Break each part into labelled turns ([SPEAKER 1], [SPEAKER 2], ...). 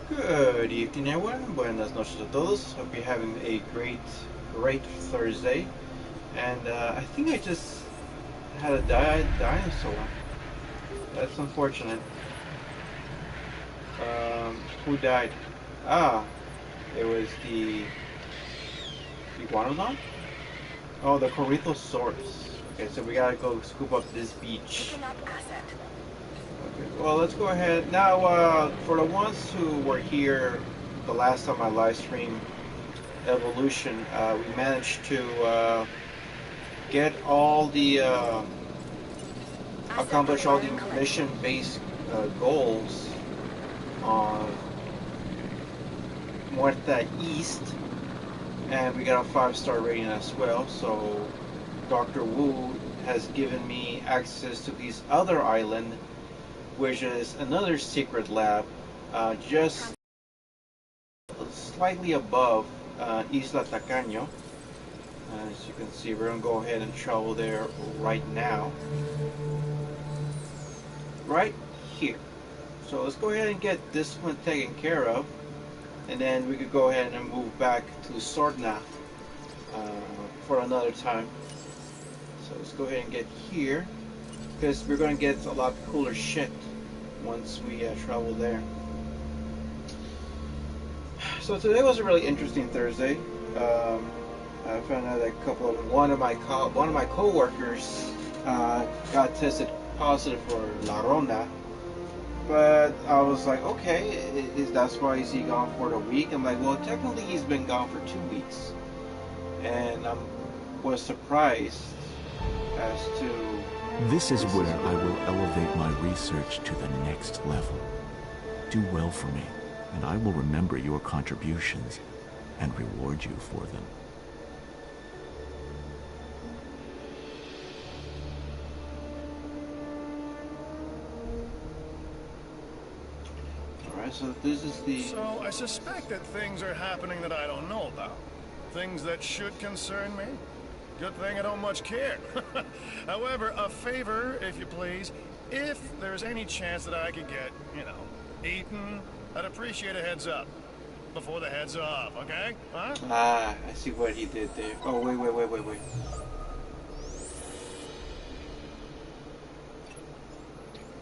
[SPEAKER 1] Good evening, everyone. Buenas noches a todos. Hope you're having a great Thursday. And I think I just had a dinosaur. That's unfortunate. Who died? Ah, it was the iguanodon? Oh, the Corythosaurus. Okay, so we gotta go scoop up this beach. Okay, well, let's go ahead. Now, for the ones who were here the last time I live streamed Evolution, we managed to get all the accomplish all the mission-based goals on Muerta East, and we got a 5-star rating as well. So Dr. Wu has given me access to this other island, which is another secret lab, just slightly above Isla Tacaño. As you can see, we're going to go ahead and travel there right now. Right here. So let's go ahead and get this one taken care of. And then we could go ahead and move back to Sorna for another time. So let's go ahead and get here, because we're going to get a lot cooler shit once we travel there. So today was a really interesting Thursday. I found out that one of my coworkers got tested positive for La Ronda, but I was like, okay, that's why is he gone for a week? I'm like, well, technically he's been gone for 2 weeks, and I was surprised as to.
[SPEAKER 2] This is where I will elevate my research to the next level. Do well for me, and I will remember your contributions and reward you for them.
[SPEAKER 1] Alright, so this is the...
[SPEAKER 3] So I suspect that things are happening that I don't know about. Things that should concern me. Good thing I don't much care. However, a favor, if you please. If there's any chance that I could get, eaten, I'd appreciate a heads up. Before the heads off, okay? Huh?
[SPEAKER 1] Ah, I see what he did there. Oh, wait.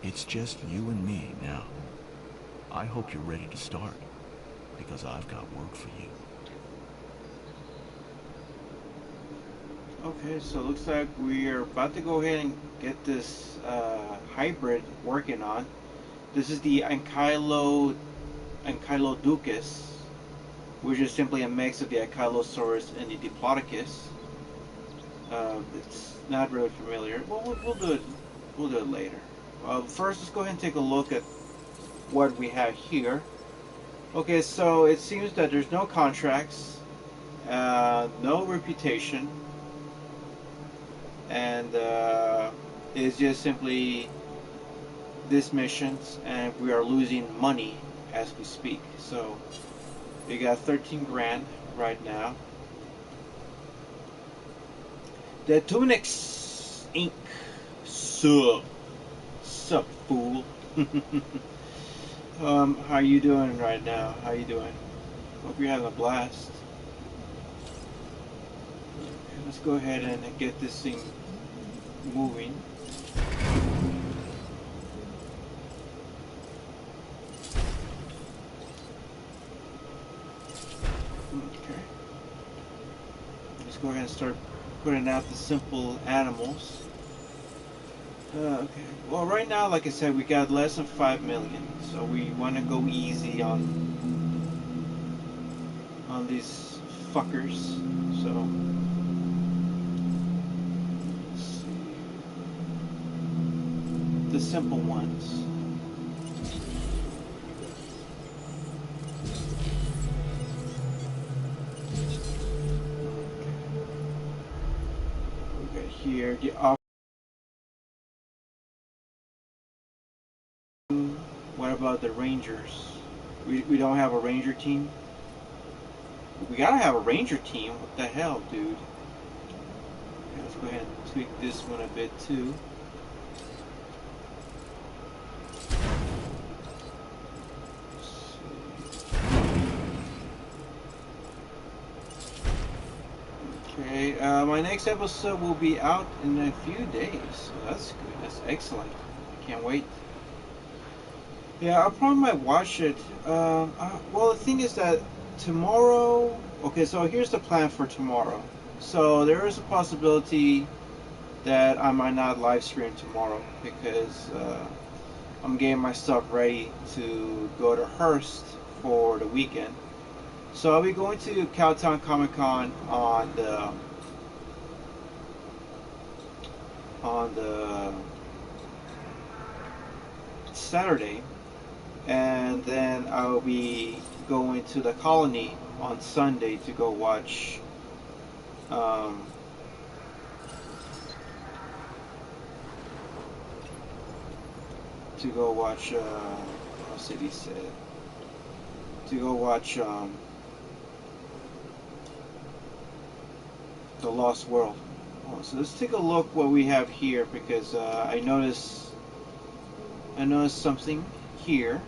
[SPEAKER 2] It's just you and me now. I hope you're ready to start, because I've got work for you.
[SPEAKER 1] Okay, so it looks like we're about to go ahead and get this hybrid working on. This is the Ankylodocus, which is simply a mix of the Ankylosaurus and the Diplodocus. It's not really familiar. Well, we'll do it. We'll do it later. First, let's go ahead and take a look at what we have here. Okay, so it seems that there's no contracts, no reputation, and it's just simply these missions, and we are losing money as we speak. So we got 13 grand right now. The Tunics Inc. Sup, fool. How you doing right now? How you doing? Hope you're having a blast. Let's go ahead and get this thing moving. Okay. Let's go ahead and start putting out the simple animals. Okay. Well, right now, like I said, we got less than 5 million, so we want to go easy on these fuckers. So let's see. The simple ones. We got here the What about the Rangers? We don't have a Ranger team? We gotta have a Ranger team. What the hell, dude? Okay, let's go ahead and tweak this one a bit too. Let's see. My next episode will be out in a few days. So that's good. That's excellent. I can't wait. Yeah, I probably might watch it. Well, the thing is that tomorrow. Okay, so here's the plan for tomorrow. So there is a possibility that I might not live stream tomorrow because I'm getting my stuff ready to go to Hearst for the weekend. So I'll be going to Cowtown Comic Con on the Saturday, and then I'll be going to the Colony on Sunday to go watch what city said? To go watch The Lost World. So let's take a look what we have here because I noticed something here.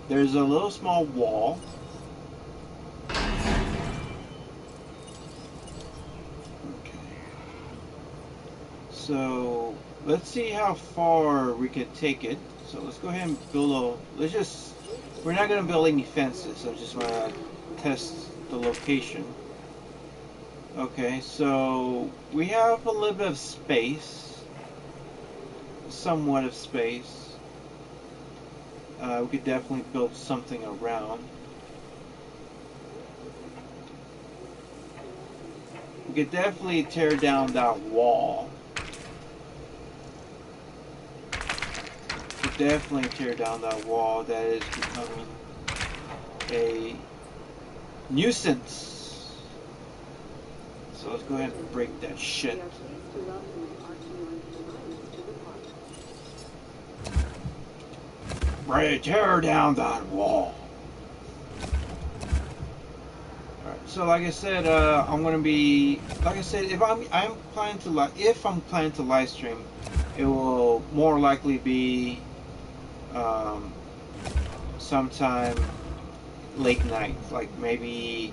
[SPEAKER 1] There's a little small wall. Okay. So let's see how far we can take it. So let's go ahead and build we're not going to build any fences. I just want to test the location. Okay, so we have a little bit of space. Somewhat of space. We could definitely build something around. We could definitely tear down that wall. Definitely tear down that wall. That is becoming a nuisance. So let's go ahead and break that shit. Right, tear down that wall. Alright, so like I said, I'm gonna be, like I said, if I'm planning to live stream, it will more likely be sometime late night, like maybe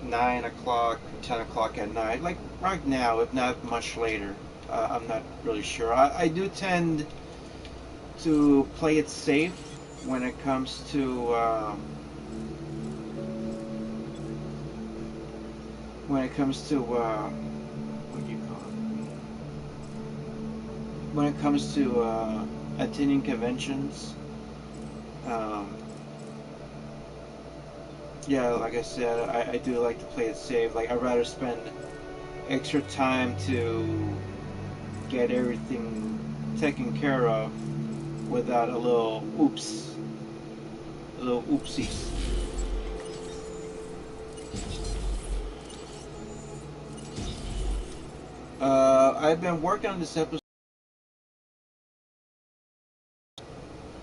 [SPEAKER 1] 9 o'clock, 10 o'clock at night, like right now, if not much later. I'm not really sure. I do tend to play it safe when it comes to what do you call it? When it comes to attending conventions. Yeah, like I said, I do like to play it safe. Like, I'd rather spend extra time to get everything taken care of without a little oopsies. I've been working on this episode.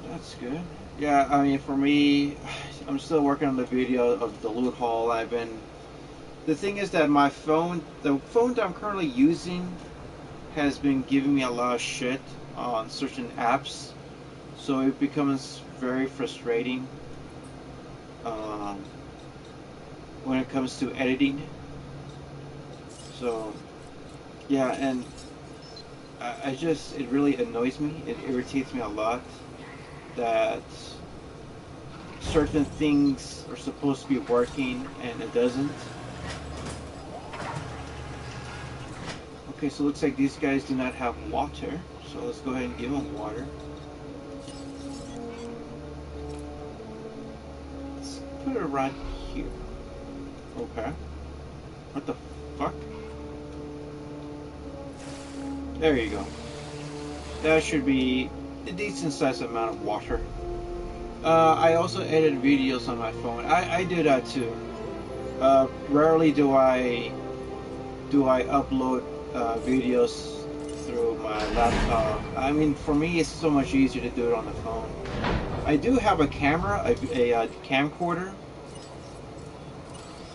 [SPEAKER 1] That's good. Yeah, I mean, for me, I'm still working on the video of the loot haul. The thing is that the phone that I'm currently using has been giving me a lot of shit on certain apps, so it becomes very frustrating when it comes to editing. So, yeah, and it really annoys me. It irritates me a lot that certain things are supposed to be working and it doesn't. Okay, so it looks like these guys do not have water, so let's go ahead and give them water. Let's put it right here. Okay. What the fuck? There you go. That should be a decent sized amount of water. I also edit videos on my phone. I do that too. Rarely do I upload videos through my laptop. I mean, for me, it's so much easier to do it on the phone. I do have a camera, a camcorder,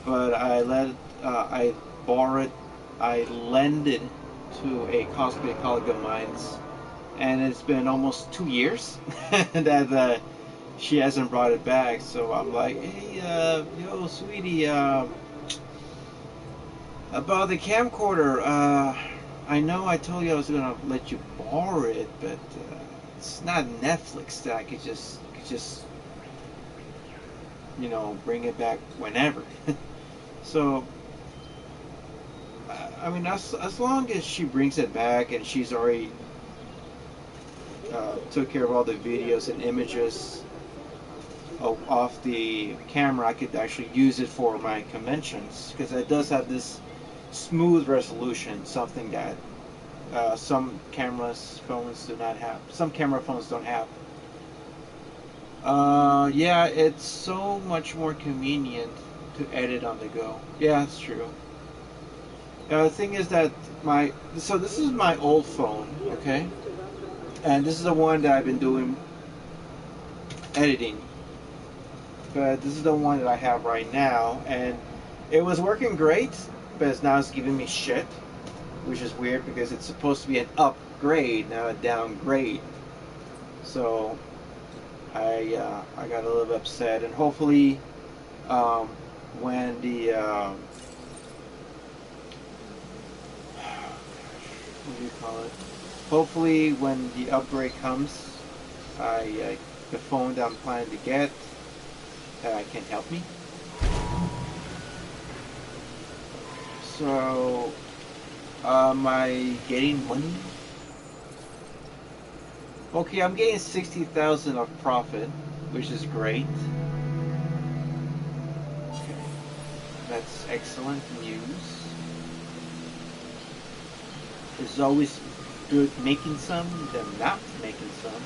[SPEAKER 1] but I lend it to a cosplay colleague of mine's, and it's been almost 2 years that she hasn't brought it back. So I'm like, hey, yo, sweetie, About the camcorder, I know I told you I was gonna let you borrow it, but it's not Netflix that I could just bring it back whenever. So I mean, as long as she brings it back and she's already took care of all the videos and images off the camera, I could actually use it for my conventions, because it does have this smooth resolution, something that some phones do not have. Some camera phones don't have. Yeah, it's so much more convenient to edit on the go. Yeah, that's true. The thing is that this is my old phone, okay? And this is the one that I've been doing editing. But this is the one that I have right now, and it was working great, but now it's giving me shit, which is weird because it's supposed to be an upgrade, now a downgrade. So I got a little bit upset, and hopefully when the what do you call it? Hopefully when the upgrade comes, the phone that I'm planning to get can help me. So am I getting money? Okay, I'm getting 60,000 of profit, which is great. Okay, that's excellent news. It's always good making some than not making some.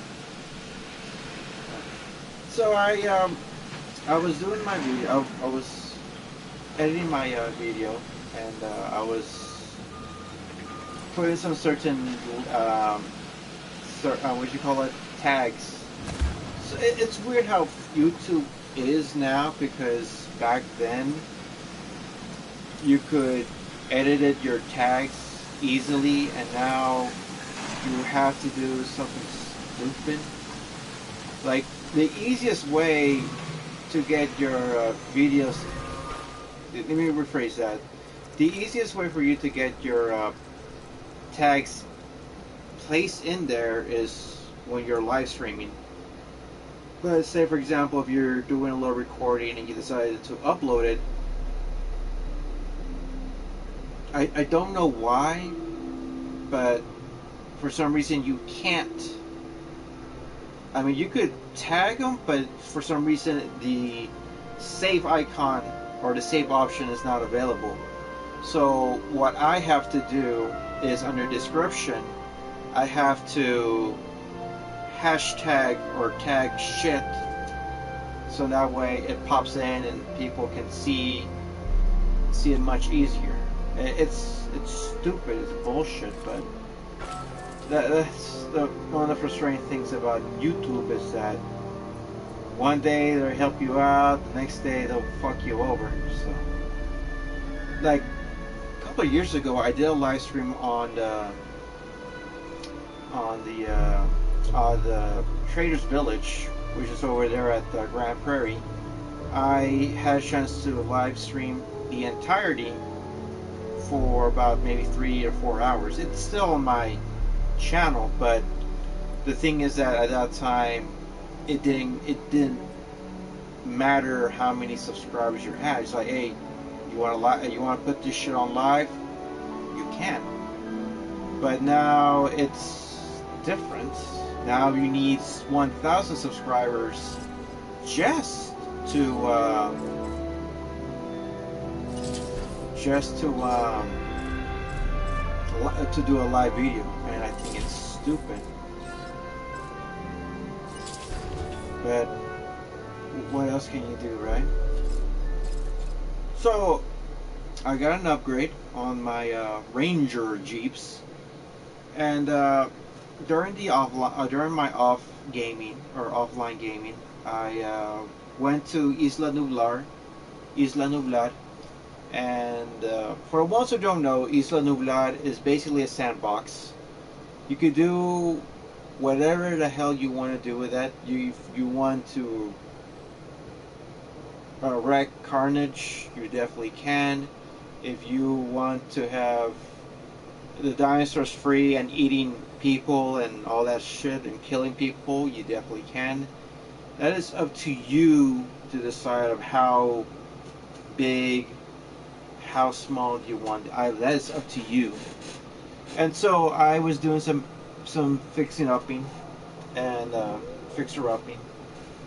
[SPEAKER 1] So I was doing my video. I was editing my video, and I was putting some certain what you call it, tags. So it's weird how YouTube is now, because back then you could edit your tags easily, and now you have to do something stupid. Like, the easiest way to get your videos, let me rephrase that. The easiest way for you to get your tags placed in there is when you're live streaming. But say, for example, if you're doing a little recording and you decided to upload it, I don't know why, but for some reason you can't. I mean, you could tag them, but for some reason the save icon or the save option is not available. So what I have to do is, under description, I have to hashtag or tag shit, so that way it pops in and people can see it much easier. It's stupid, it's bullshit, but that's one of the frustrating things about YouTube, is that one day they'll help you out, the next day they'll fuck you over. So, like a couple of years ago, I did a live stream on the Traders Village, which is over there at Grand Prairie. I had a chance to live stream the entirety for about maybe 3 or 4 hours. It's still on my channel, but the thing is that at that time it didn't matter how many subscribers you had. It's like, hey, you want to put this shit on live, you can. But now it's different. Now you need 1,000 subscribers just to do a live video, and I think it's stupid. But what else can you do, right? So I got an upgrade on my Ranger Jeeps, and during my offline gaming, I went to Isla Nublar, and for the ones who don't know, Isla Nublar is basically a sandbox. You could do whatever the hell you want to do with that. You want to wreck carnage, you definitely can. if you want to have the dinosaurs free and eating people and all that shit and killing people, you definitely can. That is up to you to decide of how big, how small do you want. That is up to you. And so I was doing some fixing upping and fixer upping,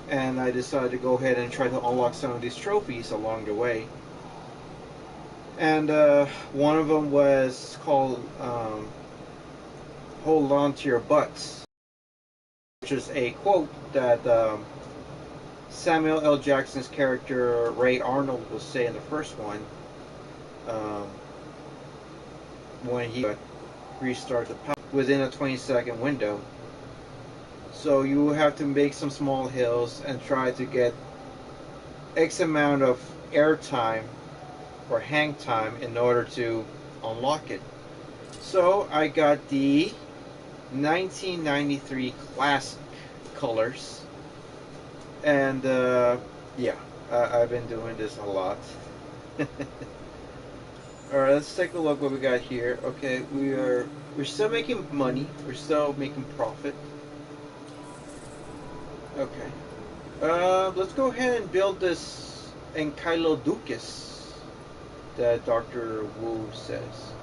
[SPEAKER 1] and I decided to go ahead and try to unlock some of these trophies along the way. And one of them was called "Hold On to Your Butts," which is a quote that Samuel L. Jackson's character Ray Arnold will say in the first one when he restarted the power within a 20-second window. So you have to make some small hills and try to get X amount of air time or hang time in order to unlock it. So I got the 1993 classic colors, and yeah, I've been doing this a lot. Alright, let's take a look what we got here. Okay, we're still making money. We're still making profit. Okay. Let's go ahead and build this Enkyloducus that Dr. Wu says.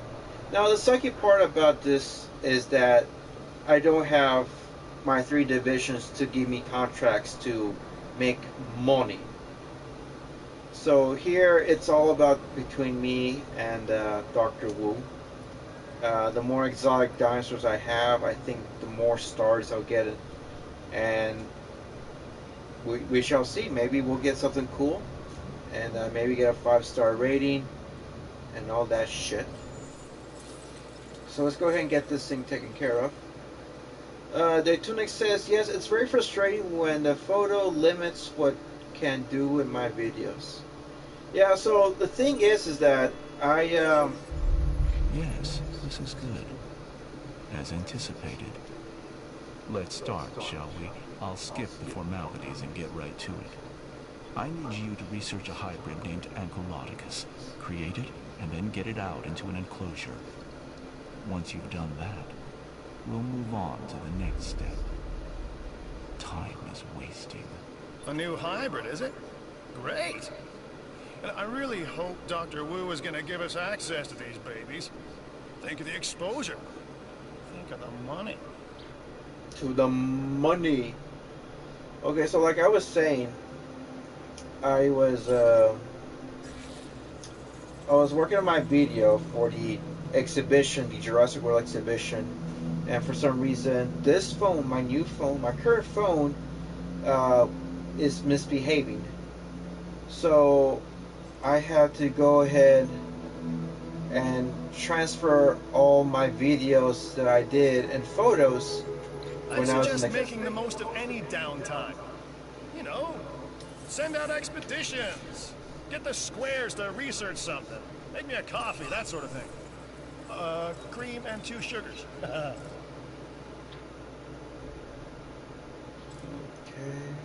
[SPEAKER 1] Now, the sucky part about this is that I don't have my 3 divisions to give me contracts to make money. So here it's all about between me and Dr. Wu. The more exotic dinosaurs I have, I think the more stars I'll get it. And we shall see. Maybe we'll get something cool. And maybe get a 5-star rating. And all that shit. So let's go ahead and get this thing taken care of. Daytunic says, yes, it's very frustrating when the photo limits what can do in my videos. Yeah, so the thing is that I
[SPEAKER 2] Yes, this is good. As anticipated. Let's start, shall we? I'll skip the formalities and get right to it. I need you to research a hybrid named Ankylodicus. Create it, and then get it out into an enclosure. Once you've done that, we'll move on to the next step. Time is wasting.
[SPEAKER 3] A new hybrid, is it? Great! And I really hope Dr. Wu is going to give us access to these babies. Think of the exposure. Think of the money.
[SPEAKER 1] To the money. Okay, so like I was saying, I was working on my video for the exhibition, the Jurassic World exhibition, and for some reason this phone, my new phone, my current phone, is misbehaving. So I had to go ahead and transfer all my videos that I did and photos
[SPEAKER 3] I suggest making the most of any downtime. You know, send out expeditions. Get the squares to research something. Make me a coffee, that sort of thing. Cream and 2 sugars.
[SPEAKER 1] Okay,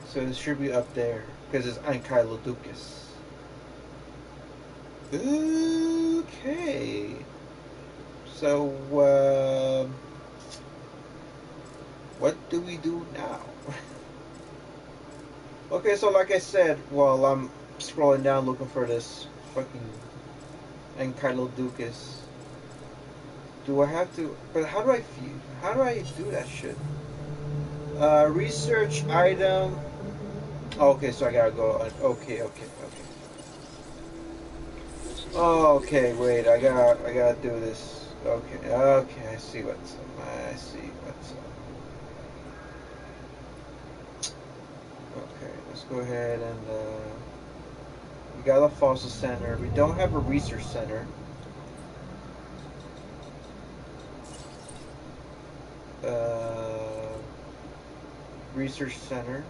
[SPEAKER 1] so it should be up there because it's Ankylodocus. Okay. So, what do we do now? Okay, so like I said, while I'm scrolling down looking for this fucking Ankylodocus, do I have to? But how do I do that shit? Research item. Okay, so I gotta go. Okay. Okay, wait. I gotta do this. Okay. I see what's up. Okay, let's go ahead and we got a fossil center. We don't have a research center. Research center.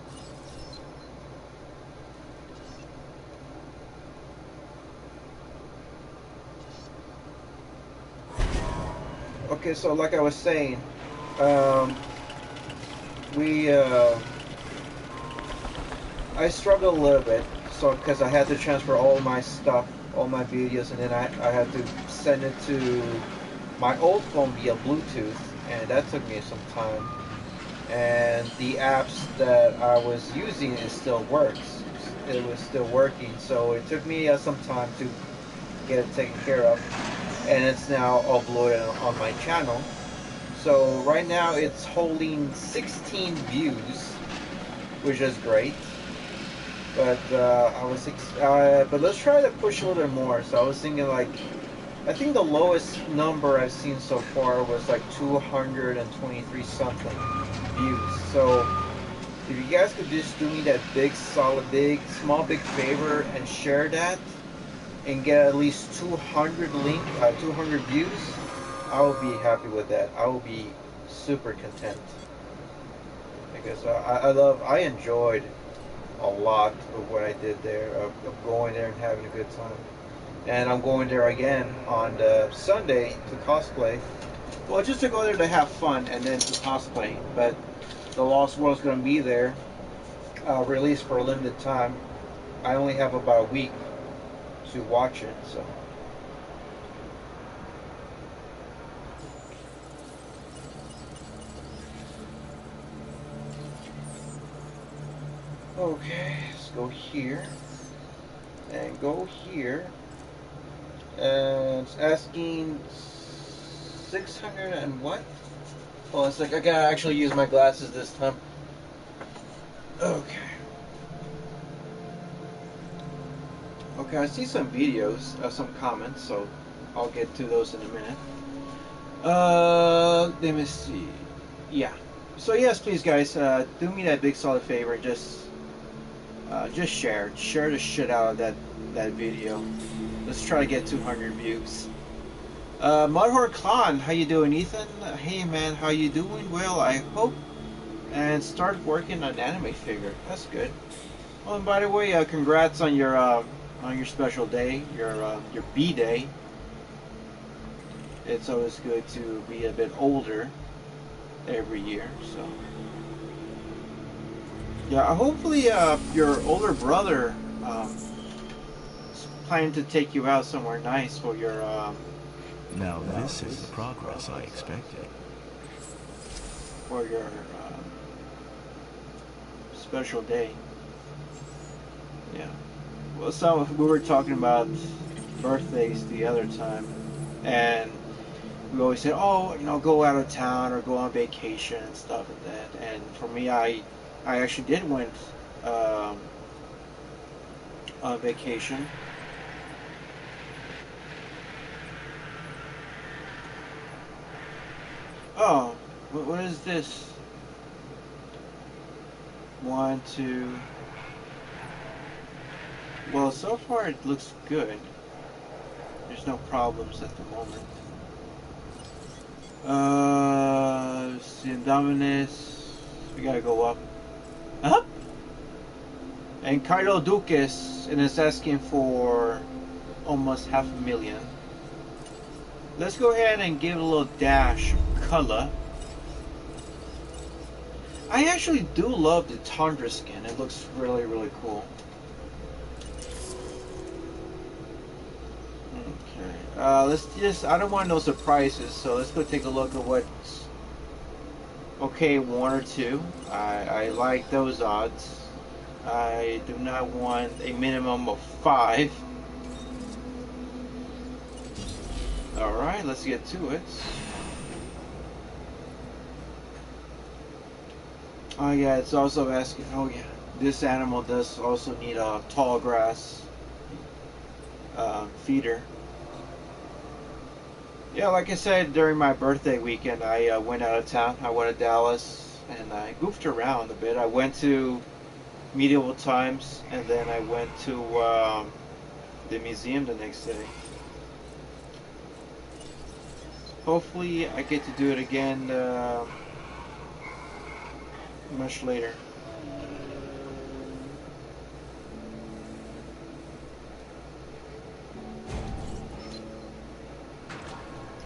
[SPEAKER 1] Okay, so like I was saying, I struggled a little bit, so because I had to transfer all my stuff all my videos, and then I had to send it to my old phone via Bluetooth, and that took me some time. And the apps that I was using, it still works. It was still working, so it took me some time to get it taken care of, and it's now uploaded on my channel. So right now it's holding 16 views, which is great. But but let's try to push a little bit more. So I was thinking like, I think the lowest number I've seen so far was like 223 something views. So if you guys could just do me that big favor and share that and get at least 200 200 views, I will be happy with that. I will be super content because I enjoyed a lot of what I did there, of going there and having a good time. And I'm going there again on Sunday to cosplay. Well, just to go there to have fun and then to cosplay. But the Lost World's going to be there, released for a limited time. I only have about a week to watch it, so. Okay, let's go here and go here, and it's asking 600 and what? Oh, it's like I gotta actually use my glasses this time. Okay. Okay, I see some videos, some comments, so I'll get to those in a minute. Let me see. Yeah. So yes, please, guys, do me that big solid favor and just share the shit out of that video. Let's try to get 200 views. Mudhorn Khan, how you doing, Ethan? Hey man, how you doing? Well, I hope and start working on an anime figure. That's good. Oh, and by the way, congrats on your special day, your B-day. It's always good to be a bit older every year, so. Yeah, hopefully your older brother is planning to take you out somewhere nice for your.
[SPEAKER 2] Now this is the progress I expected.
[SPEAKER 1] For your special day. Yeah. Well, so we were talking about birthdays the other time, and we always said, oh, go out of town or go on vacation and stuff like that. And for me, I actually did went on vacation. Oh, what is this? 1, 2. Well, so far it looks good. There's no problems at the moment. Indominus. We gotta go up. Up! And Carlo Duques, and it's asking for almost 500,000. Let's go ahead and give it a little dash of color. I actually do love the Tundra skin. It looks really, really cool. Okay. Let's just, I don't want no surprises, so let's go take a look at what's okay, 1 or 2. I like those odds. I do not want a minimum of 5. Alright, let's get to it. Oh yeah, it's also asking, oh yeah, this animal does also need a tall grass feeder. Yeah, like I said, during my birthday weekend, I went out of town. I went to Dallas, and I goofed around a bit. I went to Medieval Times, and then I went to the museum the next day. Hopefully I get to do it again much later.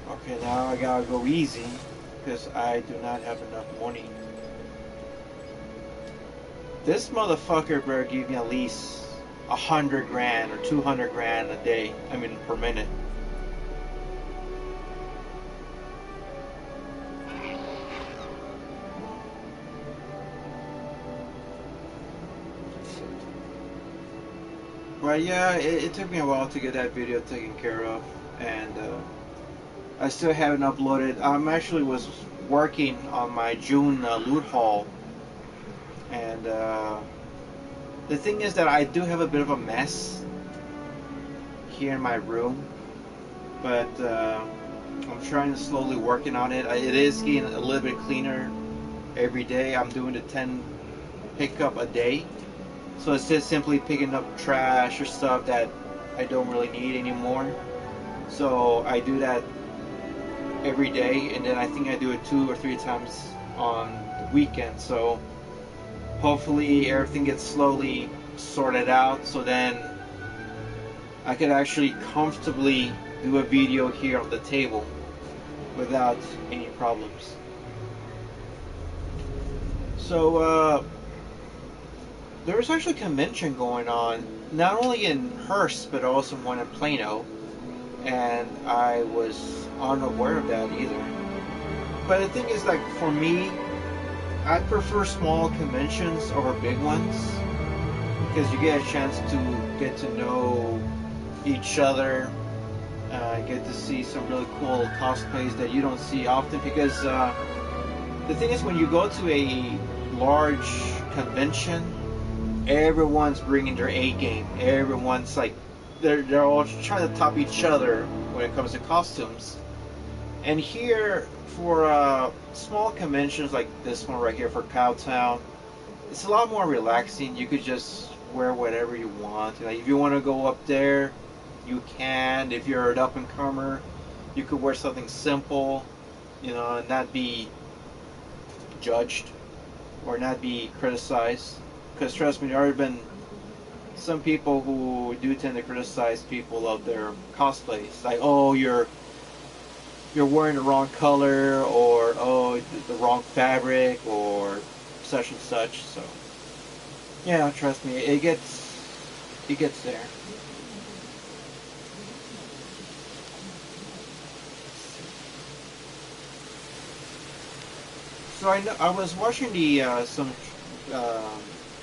[SPEAKER 1] Okay, now I gotta go easy because I do not have enough money. This motherfucker better give me at least 100 grand or 200 grand a day. I mean, per minute. But yeah, it took me a while to get that video taken care of, and I still haven't uploaded. I'm actually was working on my June loot haul, and the thing is that I do have a bit of a mess here in my room, but I'm trying to slowly working on it. It is getting a little bit cleaner every day. I'm doing the 10 pickup a day. So it's just simply picking up trash or stuff that I don't really need anymore. So I do that every day, and then I think I do it 2 or 3 times on the weekend. So hopefully everything gets slowly sorted out, so then I could actually comfortably do a video here on the table without any problems. So there's actually a convention going on, not only in Hearst, but also one in Plano, and I was unaware of that either. But the thing is, like, for me, I prefer small conventions over big ones, because you get a chance to get to know each other, get to see some really cool cosplays that you don't see often, because the thing is, when you go to a large convention, everyone's bringing their A game. Everyone's like, they're all trying to top each other when it comes to costumes. And here, for small conventions like this one right here for Cowtown, it's a lot more relaxing. You could just wear whatever you want. Like, if you want to go up there, you can. If you're an up-and-comer, you could wear something simple, and not be judged or not be criticized. Because trust me, there have been some people who do tend to criticize people of their cosplays. Like, oh, you're wearing the wrong color, or oh, the wrong fabric, or such and such. So yeah, trust me, it gets there. So I was watching the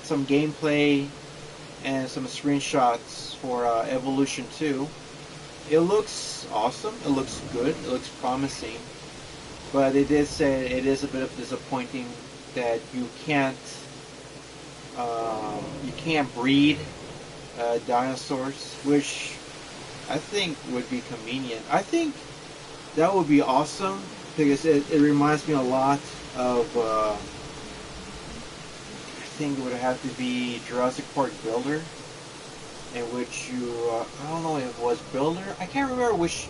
[SPEAKER 1] some gameplay and some screenshots for Evolution 2. It looks awesome. It looks good. It looks promising. But it did say it is a bit of disappointing that you can't breed dinosaurs, which I think would be convenient. I think that would be awesome, because it reminds me a lot of I think it would have to be Jurassic Park Builder, in which you, I don't know if it was Builder, I can't remember which,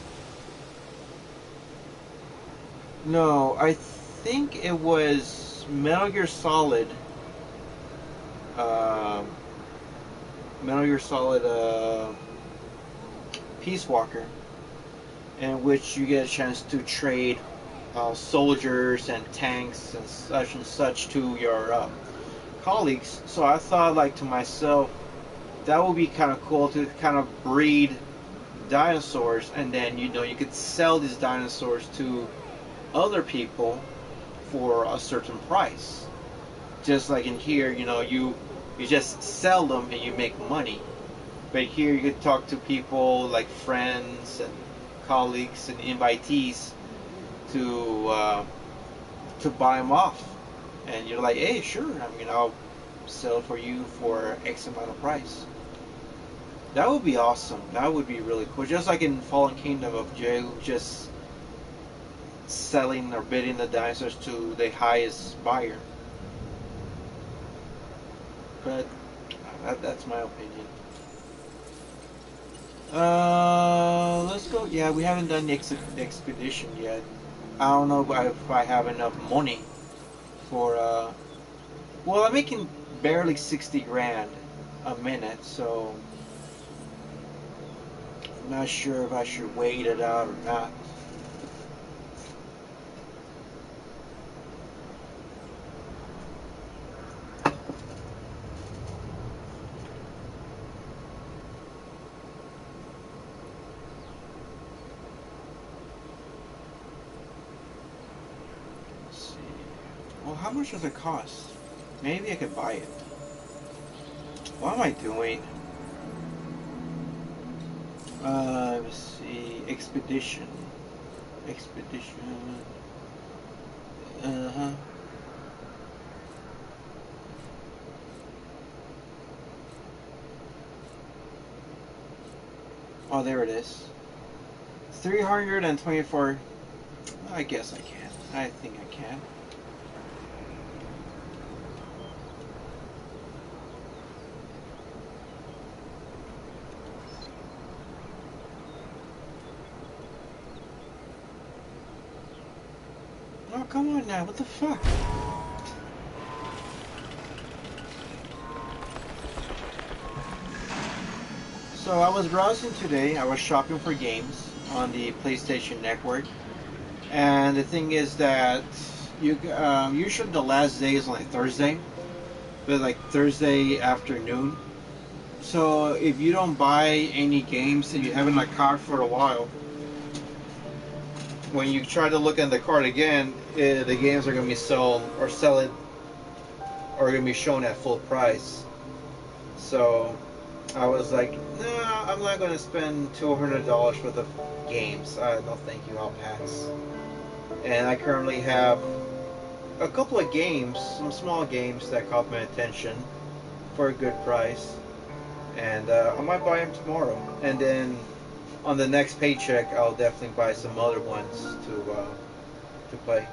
[SPEAKER 1] no, I think it was Metal Gear Solid, Peace Walker, in which you get a chance to trade soldiers and tanks and such to your colleagues. So I thought, like, to myself, that would be kind of cool to kind of breed dinosaurs, and then you could sell these dinosaurs to other people for a certain price. Just like in here, you just sell them and you make money. But here you could talk to people like friends and colleagues and invitees to buy them off. And you're like, hey, sure, I'll sell for you for X amount of price. That would be awesome. That would be really cool. Just like in Fallen Kingdom of Jay, just selling or bidding the dinosaurs to the highest buyer. But that's my opinion. Let's go. Yeah, we haven't done the expedition yet. I don't know if I have enough money for well, I'm making barely 60 grand a minute, so I'm not sure if I should wait it out or not. how much does it cost? Maybe I could buy it. What am I doing? Let's see. Expedition. Expedition. Uh-huh. Oh, there it is. 324. I guess I can. I think I can. Oh, come on now. What the fuck? So I was browsing today. I was shopping for games on the PlayStation Network. And the thing is that usually the last day is like Thursday, but like Thursday afternoon. So if you don't buy any games and you have in a cart for a while, when you try to look in the cart again, the games are going to be sold or going to be shown at full price. So I was like, no, I'm not going to spend $200 for the games. No, thank you. I'll pass. And I currently have a couple of games, some small games that caught my attention for a good price, and I might buy them tomorrow. And then on the next paycheck, I'll definitely buy some other ones to play.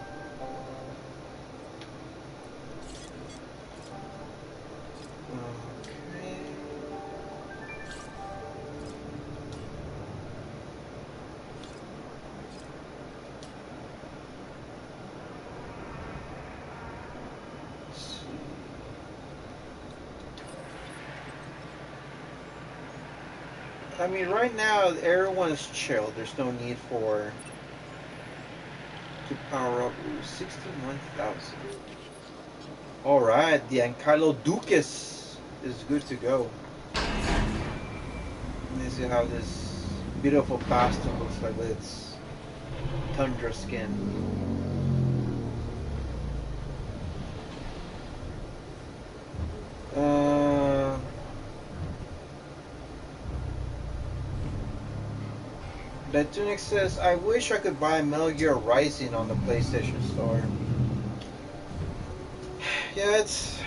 [SPEAKER 1] I mean, right now everyone's chill. There's no need to power up. Ooh, 61,000. All right, the Ankylo Ducus is good to go. Let me see how this beautiful bastard looks like with its tundra skin. Betunic says, I wish I could buy Metal Gear Rising on the PlayStation Store. Yeah, it's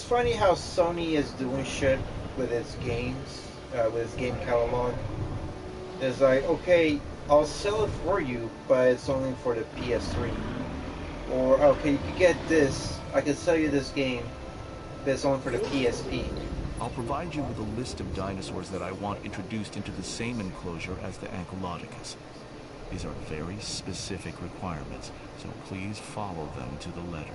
[SPEAKER 1] funny how Sony is doing shit with its games, with its game catalog. It's like, okay, I'll sell it for you, but it's only for the PS3. Or, okay, you can get this, I can sell you this game, but it's only for the PSP.
[SPEAKER 2] I'll provide you with a list of dinosaurs that I want introduced into the same enclosure as the Ankylodocus. These are very specific requirements, so please follow them to the letter.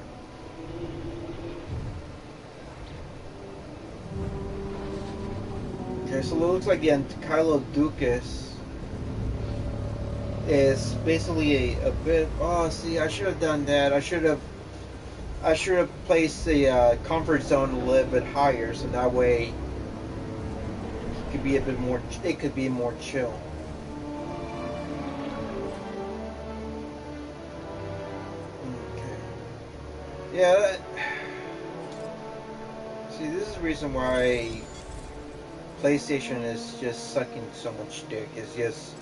[SPEAKER 1] Okay, so it looks like the Ankylodocus is basically a bit. Oh, see, I should have done that. I should have placed the comfort zone a little bit higher, so that way it could be a bit more. It could be more chill. Okay. Yeah. See, this is the reason why PlayStation is just sucking so much dick. It's just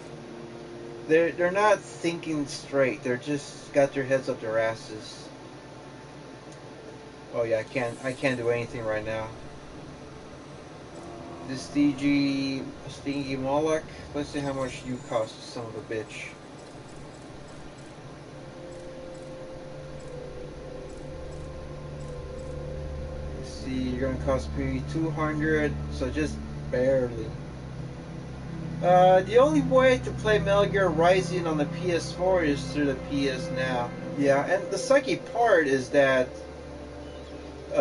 [SPEAKER 1] they're not thinking straight. They're just got their heads up their asses. Oh yeah, I can't do anything right now. This Stingy Moloch. Let's see how much you cost, son of a bitch. Let's see, you're gonna cost me 200, so just barely. The only way to play Metal Gear Rising on the PS4 is through the PS Now. Yeah, and the sucky part is that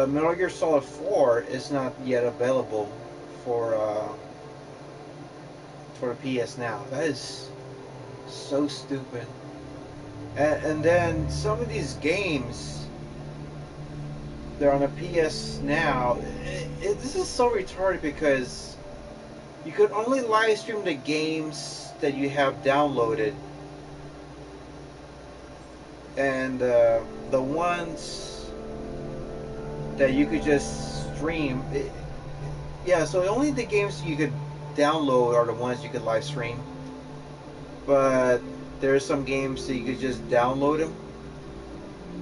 [SPEAKER 1] Metal Gear Solid 4 is not yet available for the PS Now. That is so stupid. And then some of these games, they're on a PS Now. This is so retarded because you could only live stream the games that you have downloaded. and the ones that you could just stream. Yeah, so only the games you could download are the ones you could live stream. But there's some games that you could just download them.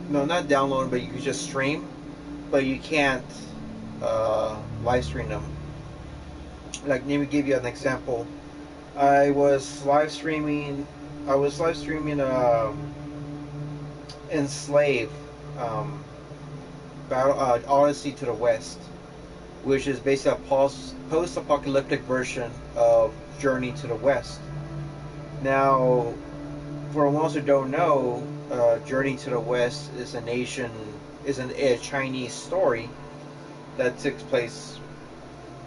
[SPEAKER 1] No, not download them, but you could just stream. But you can't live stream them. Like, let me give you an example. I was live streaming. Enslave, Battle Odyssey to the West, which is basically a post-apocalyptic version of Journey to the West. Now, for ones who don't know, Journey to the West is a Chinese story that took place,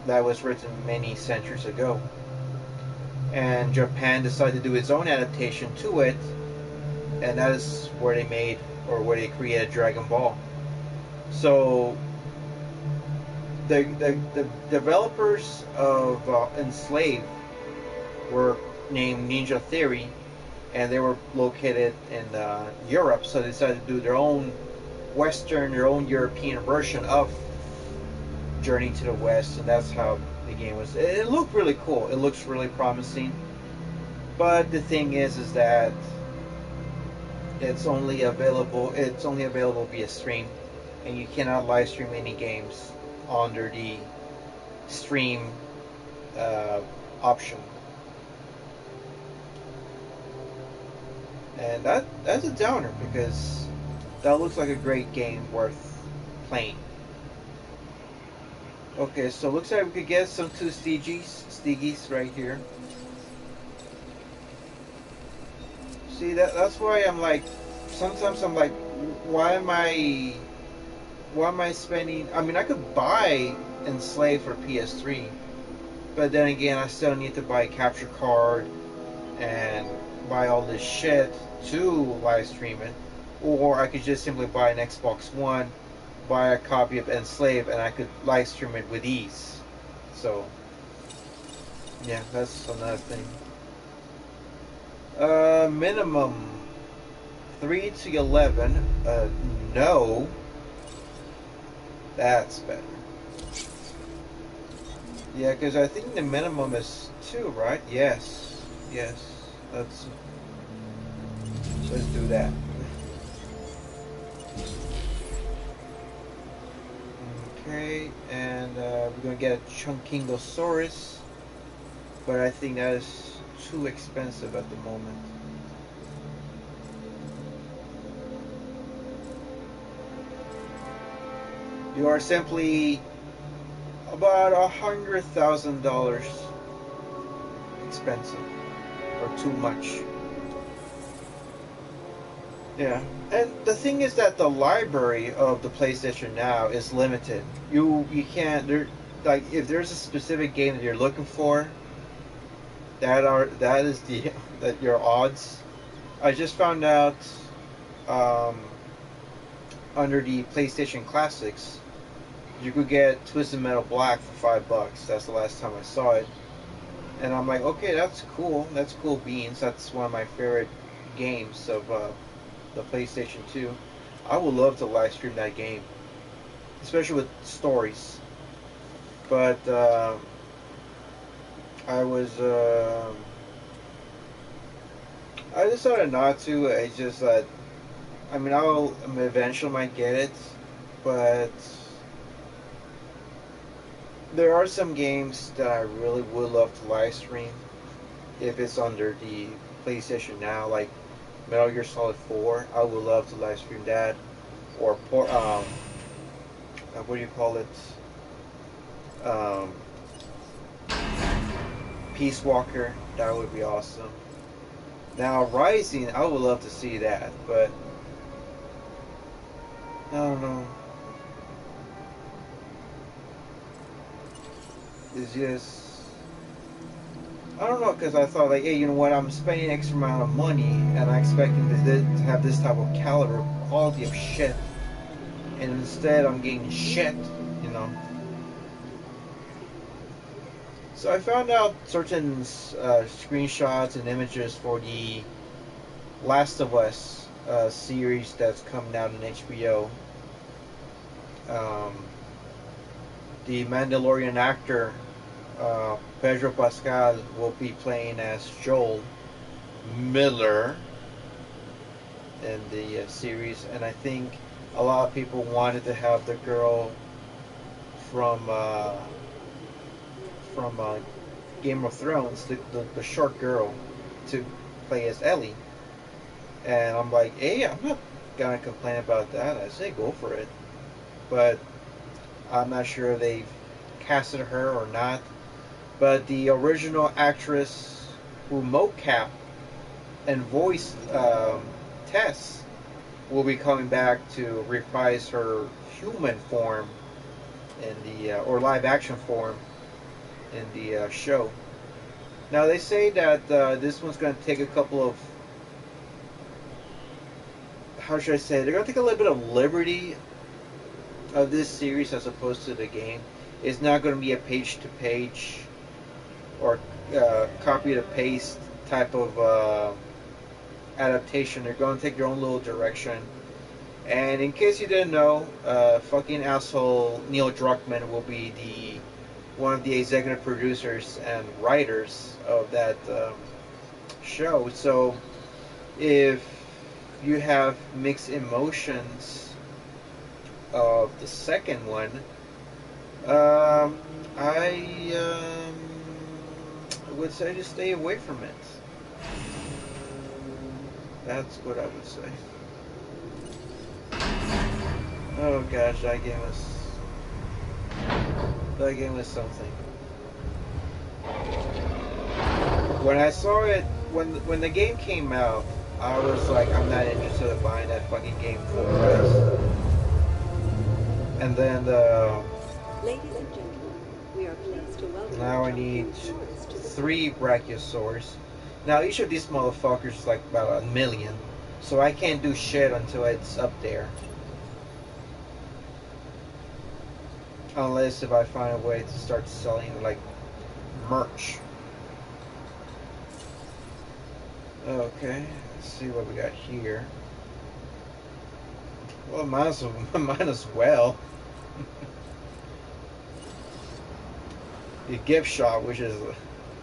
[SPEAKER 1] that was written many centuries ago. And Japan decided to do its own adaptation to it, and that is where they created Dragon Ball. So the developers of Enslave were named Ninja Theory, and they were located in Europe, so they decided to do their own European version of Journey to the West, and that's how the game was. It looked really cool. It looks really promising, but the thing is that it's only available via stream, and you cannot live stream any games under the stream option. And that's a downer, because that looks like a great game worth playing. Okay, so looks like we could get some two Steegies right here. See, that's why I'm like, sometimes I'm like, why am I spending? I mean, I could buy Enslave for PS3, but then again, I still need to buy a capture card and buy all this shit to live stream it, or I could just simply buy an Xbox One, buy a copy of Enslave, and I could live stream it with ease. So, yeah, that's another thing. Minimum 3 to 11. No. That's better. Yeah, because I think the minimum is 2, right? Yes. Let's do that. Okay, and we're gonna get a Chunkingosaurus, but I think that is too expensive at the moment. You are simply about $100,000 expensive, or too much. Yeah, and the thing is that the library of the PlayStation Now is limited. You can't like, if there's a specific game that you're looking for, that is your odds. I just found out under the PlayStation Classics, you could get Twisted Metal Black for $5. That's the last time I saw it, and I'm like, okay, that's cool. That's cool beans. That's one of my favorite games of the PlayStation 2. I would love to live stream that game, especially with stories. But I decided not to. It's just that, I mean, I'll eventually might get it, but there are some games that I really would love to live stream if it's under the PlayStation Now, like Metal Gear Solid 4. I would love to live stream that, or what do you call it? Peace Walker. That would be awesome. Now Rising, I would love to see that, but I don't know. It's just, I don't know, because I thought, like, hey, you know what, I'm spending extra amount of money, and I'm expecting to have this type of caliber, quality of shit, and instead I'm getting shit, you know. So I found out certain screenshots and images for the Last of Us series that's coming out on HBO. The Mandalorian actor Pedro Pascal will be playing as Joel Miller in the series, and I think a lot of people wanted to have the girl from Game of Thrones, the short girl, to play as Ellie. And I'm like, hey, I'm not gonna complain about that. I say go for it. But I'm not sure if they've casted her or not. But the original actress who mocap and voiced Tess will be coming back to reprise her human form in the or live action form in the show. Now they say that this one's going to take a couple of, how should I say, they're going to take a little bit of liberty of this series as opposed to the game. It's not going to be a page to page or copy to paste type of adaptation. They're going to take their own little direction. And in case you didn't know, fucking asshole Neil Druckmann will be one of the executive producers and writers of that show. So if you have mixed emotions of the second one, I would say to stay away from it. That's what I would say. Oh gosh, that game was something. When I saw it, when the game came out, I was like, I'm not interested in buying that fucking game full price. And then
[SPEAKER 4] Ladies and gentlemen, we are pleased to welcome
[SPEAKER 1] now I need 3 Brachiosaurs. Now each of these motherfuckers is like about 1 million, so I can't do shit until it's up there. Unless if I find a way to start selling like merch. Okay, let's see what we got here. Well, might as well. The gift shop, which is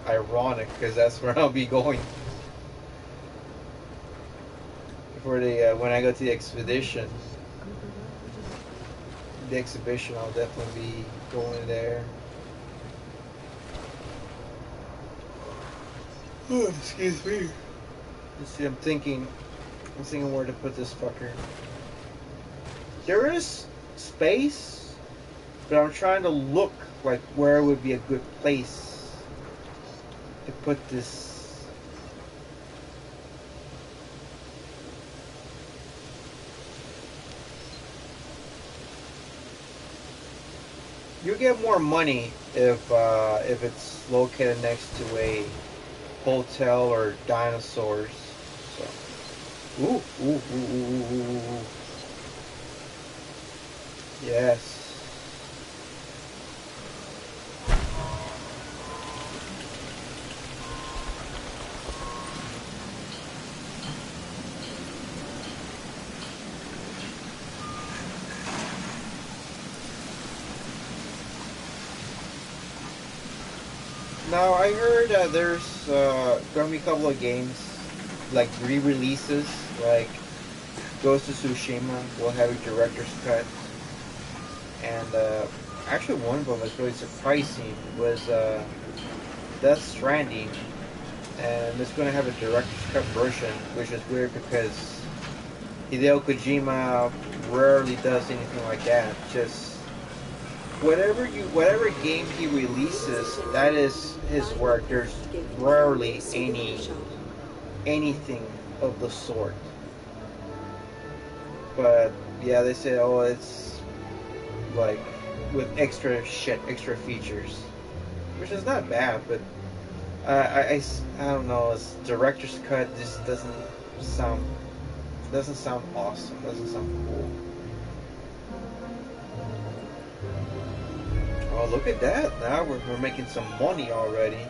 [SPEAKER 1] ironic because that's where I'll be going for the when I go to the expedition. The exhibition, I'll definitely be going there. Oh, excuse me. Let's see, I'm thinking where to put this fucker. There is space, but I'm trying to look like where would be a good place to put this. You get more money if it's located next to a hotel or dinosaurs. So, ooh. Yes. Now I heard there's gonna be a couple of games like re-releases, like Ghost of Tsushima will have a director's cut, and actually one of them was really surprising was Death Stranding, and it's gonna have a director's cut version, which is weird because Hideo Kojima rarely does anything like that. Just whatever game he releases, that is his work. There's rarely anything of the sort. But yeah, they say, oh, it's like with extra features, which is not bad. But I don't know. It's director's cut just doesn't sound awesome. Doesn't sound cool. Oh, look at that. Now we're making some money already.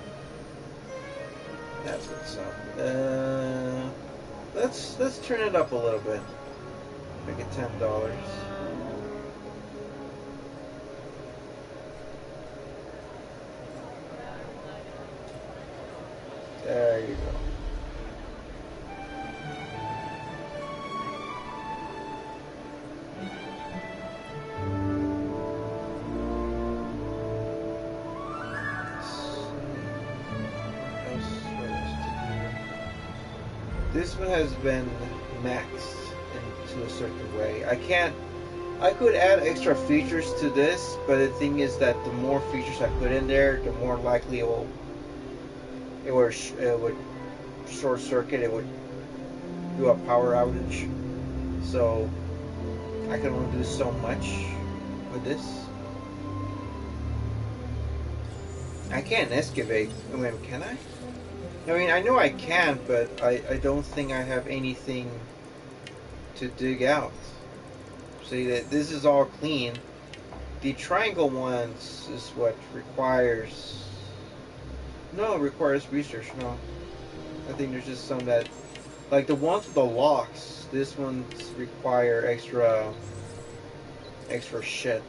[SPEAKER 1] That's what's up. Let's turn it up a little bit. Make it $10. There you go. This one has been maxed into a certain way. I could add extra features to this, but the thing is that the more features I put in there, the more likely it would short circuit, it would do a power outage. So I can only do so much with this. I can't excavate. I mean, can I? I mean, I know I can, but I don't think I have anything to dig out. See that this is all clean. The triangle ones is what requires. No, it requires research. No, I think there's just some that, like the ones with the locks. This ones require extra shit.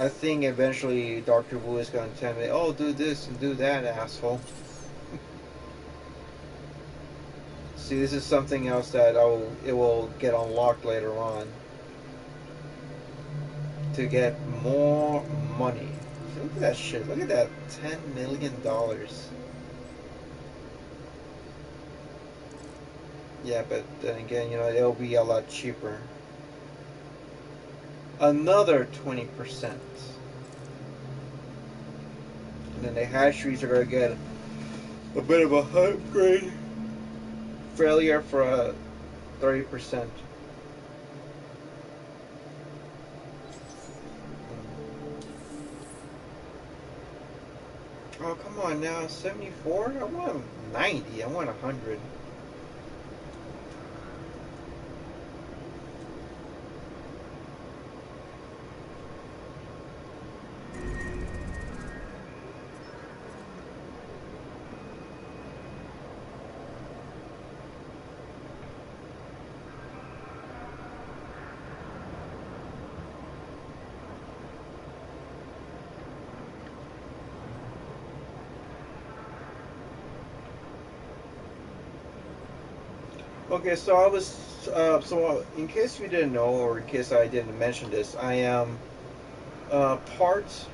[SPEAKER 1] I think eventually Dr. Wu is going to tell me, oh, do this and do that, asshole. See, this is something else that it will get unlocked later on. To get more money. See, look at that shit. Look at that. $10 million. Yeah, but then again, you know, it'll be a lot cheaper. Another 20%. And then the hatcheries are going to get a bit of a upgrade. Failure for 30%. Oh, come on now. 74? I want 90. I want 100. Okay, so I was, so in case you didn't know, or in case I didn't mention this, I am part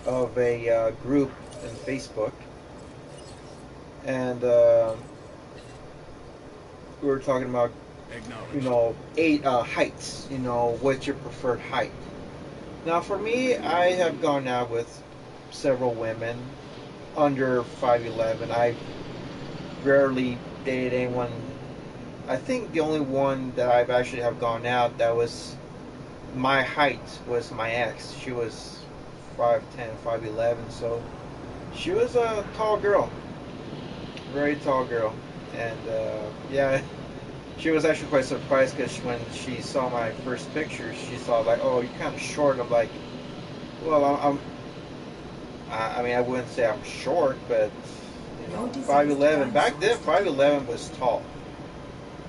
[SPEAKER 1] of a group in Facebook, and we were talking about, you know, heights, you know, what's your preferred height? Now for me, I have gone out with several women under 5'11". I rarely dated anyone. I think the only one that I've actually have gone out that was my height was my ex. She was 5'10", 5'11", so she was a tall girl, very tall girl, and yeah, she was actually quite surprised because when she saw my first picture, she saw like, oh, you're kind of short. I'm like, well, I mean, I wouldn't say I'm short, but you know, 5'11". Back then, 5'11" was tall.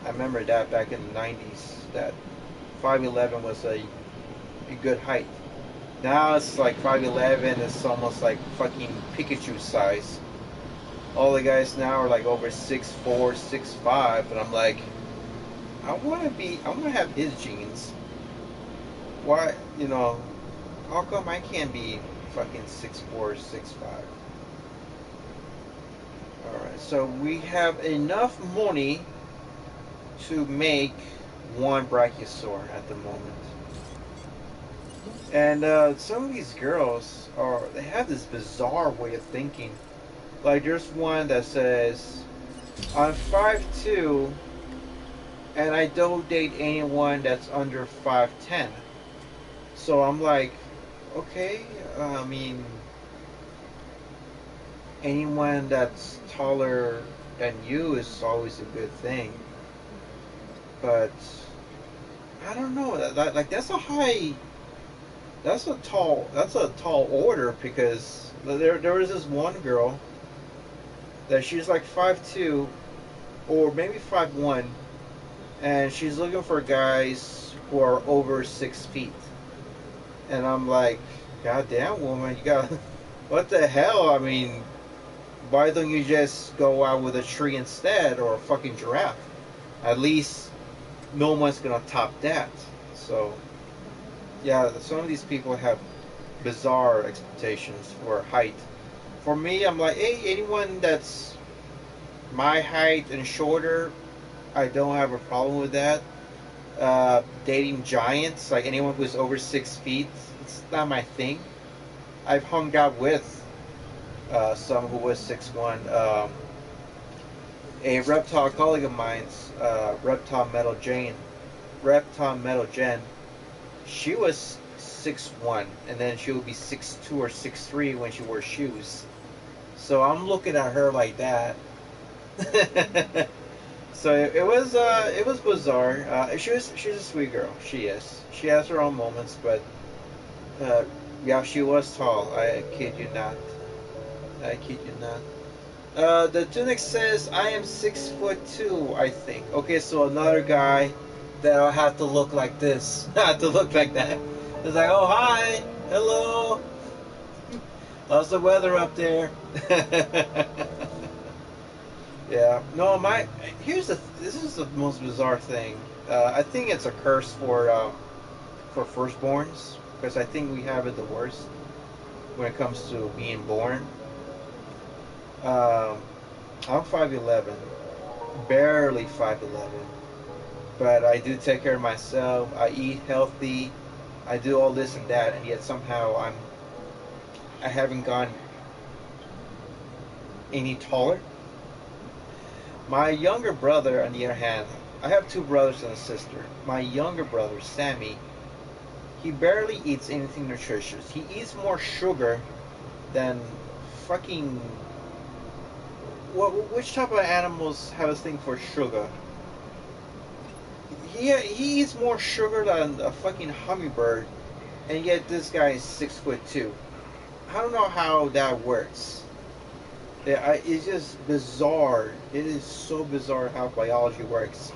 [SPEAKER 1] I remember that back in the 90s, that 5'11" was a good height. Now it's like 5'11", it's almost like fucking Pikachu size. All the guys now are like over 6'4", 6'5", and I'm like, I want to have his genes. Why, you know, how come I can't be fucking 6'4", 6'5"? Alright, so we have enough money to make one brachiosaur at the moment. And some of these girls they have this bizarre way of thinking. Like there's one that says, I'm 5'2", and I don't date anyone that's under 5'10". So I'm like, okay, I mean, anyone that's taller than you is always a good thing. But I don't know. Like that's a tall order, because there was this one girl that she's like 5'2", or maybe 5'1", and she's looking for guys who are over 6 feet. And I'm like, God damn, woman, you got what the hell? I mean, why don't you just go out with a tree instead, or a fucking giraffe? At least no one's gonna top that. So, yeah, some of these people have bizarre expectations for height. For me, I'm like, hey, anyone that's my height and shorter, I don't have a problem with that. Dating giants, like anyone who's over 6 feet, it's not my thing. I've hung out with some who was 6'1". A reptile colleague of mine's, Reptile Metal Jen, she was 6'1", and then she would be 6'2" or 6'3" when she wore shoes. So I'm looking at her like that. So it was bizarre. She's a sweet girl. She is. She has her own moments, but yeah, she was tall. I kid you not. I kid you not. The tunic says I am 6'2", I think. Okay, so another guy that'll have to look like this, not to look like that. It's like, oh hi, hello. How's the weather up there? Yeah. No, this is the most bizarre thing. I think it's a curse for firstborns, because I think we have it the worst when it comes to being born. I'm 5'11", barely 5'11", but I do take care of myself. I eat healthy. I do all this and that, and yet somehow I haven't gone any taller. My younger brother, on the other hand, I have two brothers and a sister. My younger brother, Sammy, he barely eats anything nutritious. He eats more sugar than fucking... Which type of animals have a thing for sugar? He eats more sugar than a fucking hummingbird, and yet this guy is 6'2". I don't know how that works. It's just bizarre. It is so bizarre how biology works.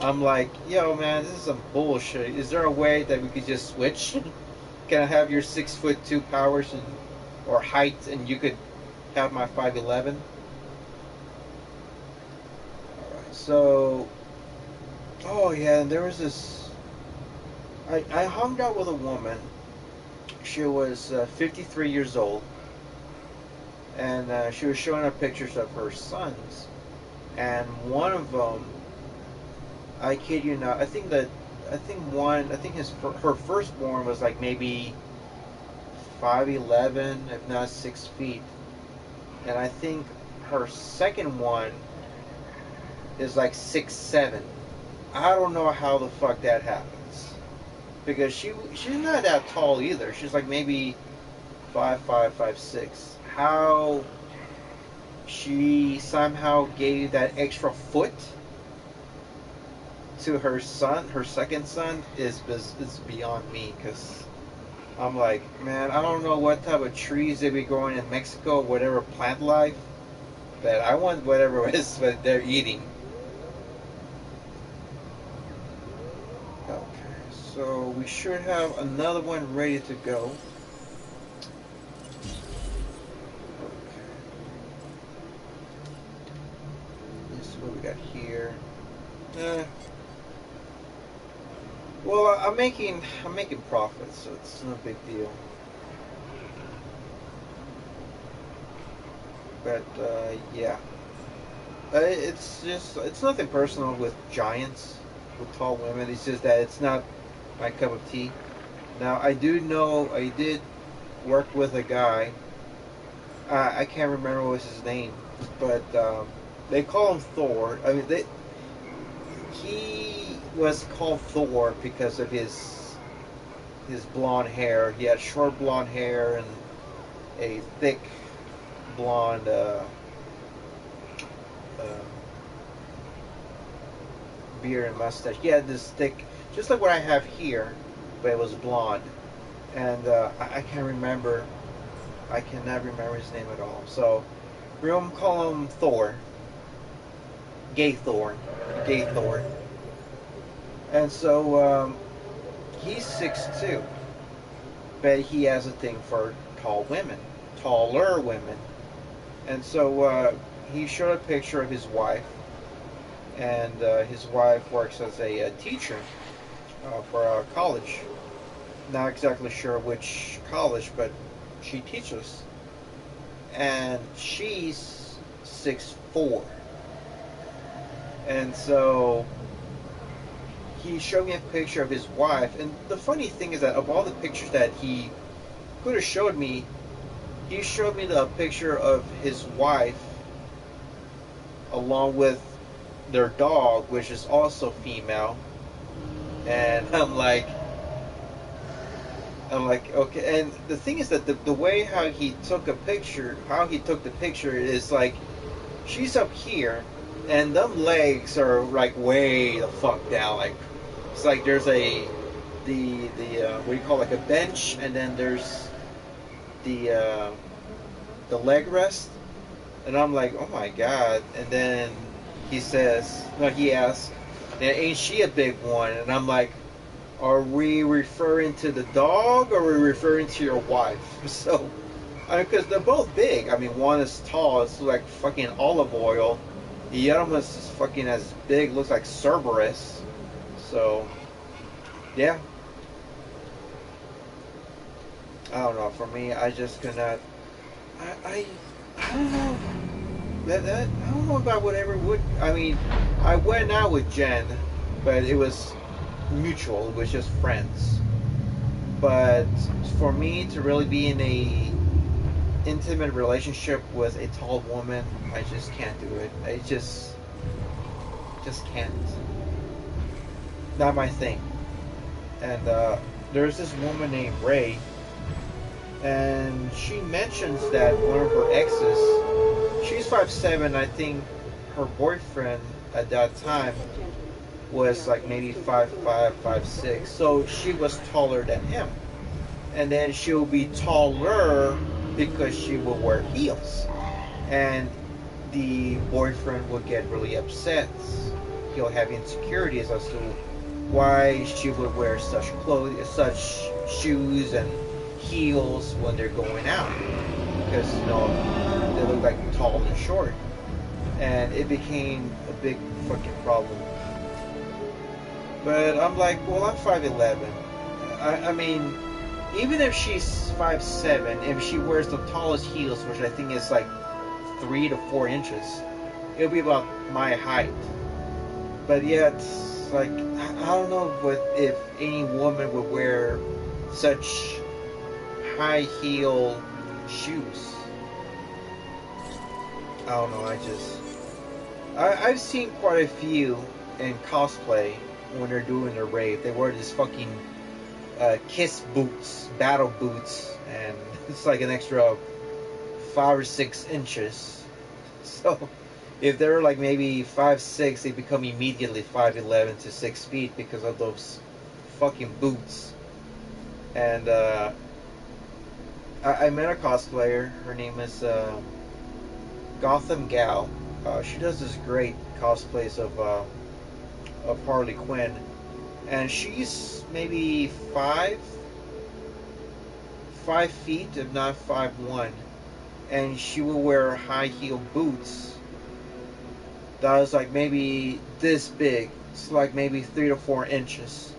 [SPEAKER 1] I'm like, yo, man, this is some bullshit. Is there a way that we could just switch? Can I have your 6'2" powers or height, and you could have my 5'11"? Alright, so, oh yeah, and there was this. I hung out with a woman. She was 53 years old. And she was showing us pictures of her sons, and one of them, I kid you not, I think her firstborn was like maybe 5'11", if not 6 feet, and I think her second one is like 6'7". I don't know how the fuck that happens, because she's not that tall either. She's like maybe 5'5", 5'6". How she somehow gave that extra foot to her son, her second son, is beyond me. Because I'm like, man, I don't know what type of trees they be growing in Mexico, whatever plant life, but I want whatever it is that they're eating. Okay, so we should have another one ready to go. What we got here? Well, I'm making profits, so it's no big deal. But yeah, it's nothing personal with giants, with tall women. It's just that it's not my cup of tea. Now I did work with a guy. I can't remember what was his name, but. They call him Thor. I mean, he was called Thor because of his blonde hair. He had short blonde hair and a thick blonde beard and mustache. He had this thick, just like what I have here, but it was blonde. And I can't remember. I cannot remember his name at all. So We're gonna call him Thor. Gay Thor. Gay Thor. And so, he's 6'2", but he has a thing for tall women, taller women. And so he showed a picture of his wife, and his wife works as a teacher for a college. Not exactly sure which college, but she teaches. And she's 6'4". And so he showed me a picture of his wife, and the funny thing is that of all the pictures that he could have showed me, he showed me the picture of his wife along with their dog, which is also female. And I'm like, okay. And the thing is that the way how he took the picture is like, she's up here, and them legs are like way the fuck down. Like, it's like there's the what do you call it, like a bench, and then there's the leg rest. And I'm like, oh my god. And then he asks, ain't she a big one? And I'm like, are we referring to the dog, or are we referring to your wife? So, because they're both big. I mean, one is tall, it's like fucking olive oil. The other one is fucking as big, looks like Cerberus. So, yeah. I don't know. For me, I just cannot. I don't know. I don't know if I would ever would. I mean, I went out with Jen, but it was mutual. It was just friends. But for me to really be in a intimate relationship with a tall woman, I just can't do it. I just can't. Not my thing. And there's this woman named Ray, and she mentions that one of her exes, she's 5'7". I think her boyfriend at that time was like maybe 5'5", 5'6". So she was taller than him. And then she'll be taller because she will wear heels. And the boyfriend will get really upset. He'll have insecurities as to why she would wear such clothes, such shoes and heels when they're going out, because they look like tall and short, and it became a big fucking problem. But I'm like, well, I'm 5'11". I mean, even if she's 5'7", if she wears the tallest heels, which I think is like 3 to 4 inches, it'll be about my height. But yet, like, I don't know if any woman would wear such high heel shoes. I don't know. I've seen quite a few in cosplay when they're doing their rave. They wear these fucking kiss boots, battle boots, and it's like an extra 5 or 6 inches. So if they're like maybe 5'6", they become immediately 5'11" to 6 feet because of those fucking boots. And I met a cosplayer. Her name is Gotham Gal. She does this great cosplays of Harley Quinn, and she's maybe 5 feet, if not 5'1", and she will wear high heel boots that is like maybe this big. It's like maybe 3 to 4 inches.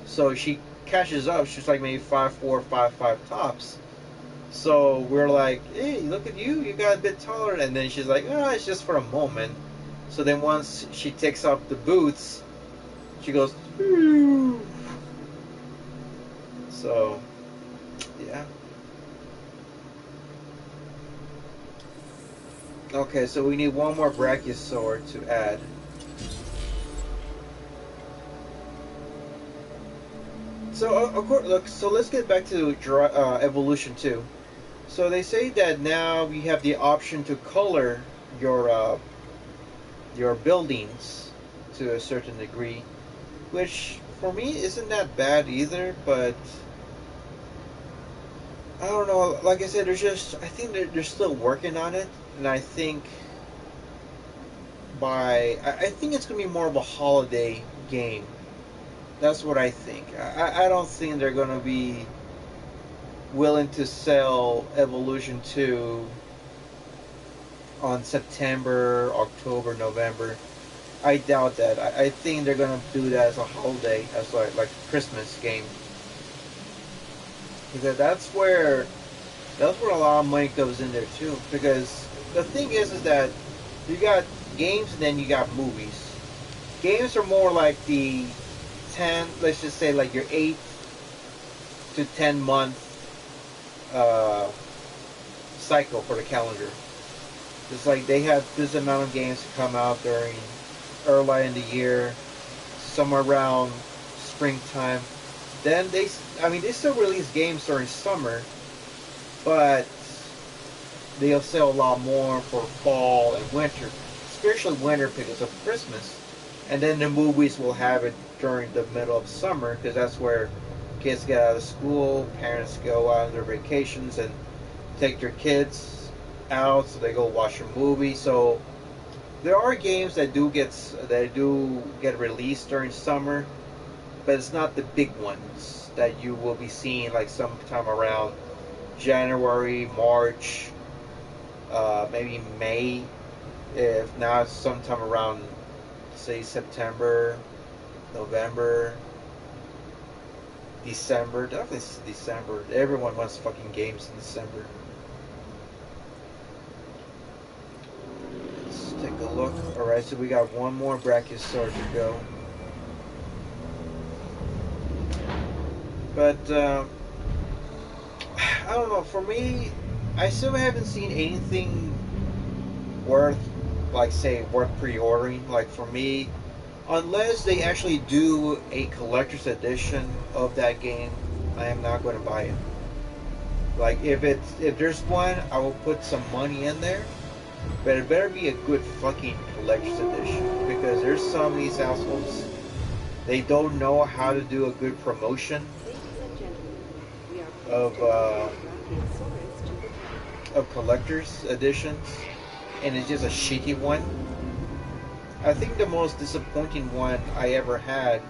[SPEAKER 1] So she catches up. She's like maybe 5'4", 5'5" tops. So we're like, hey, look at you. You got a bit taller. And then she's like, oh, it's just for a moment. So then once she takes off the boots, she goes, ooh. So, yeah. Okay, so we need one more Brachiosaur to add. So, of course, look. So let's get back to Evolution 2. So they say that now you have the option to color your buildings to a certain degree, which for me isn't that bad either. But I don't know. Like I said, I think they're still working on it. and I think I think it's gonna be more of a holiday game. That's what I think. I don't think they're gonna be willing to sell Evolution 2 on September, October, November. I doubt that. I think they're gonna do that as a holiday, as like a Christmas game, because that's where a lot of money goes in there too. Because the thing is that you got games and then you got movies. Games are more like the 10, let's just say like your 8 to 10 month cycle for the calendar. It's like they have this amount of games to come out during early in the year, somewhere around springtime. Then they still release games during summer, but they'll sell a lot more for fall and winter, especially winter because of Christmas. And then the movies will have it during the middle of summer because that's where kids get out of school, parents go out on their vacations and take their kids out so they go watch a movie. So there are games that do get released during summer, but it's not the big ones that you will be seeing like sometime around January, March, maybe May. If not, sometime around say September, November, December. Definitely December. Everyone wants fucking games in December. Let's take a look. Alright, so we got one more Brachiosaur to go. But, I don't know. For me, I still haven't seen anything worth pre-ordering. Like for me, unless they actually do a collector's edition of that game, I am not going to buy it. Like if there's one, I will put some money in there, but it better be a good fucking collector's edition, because there's some of these assholes, they don't know how to do a good promotion of collector's editions, and it's just a shitty one. I think the most disappointing one I ever had,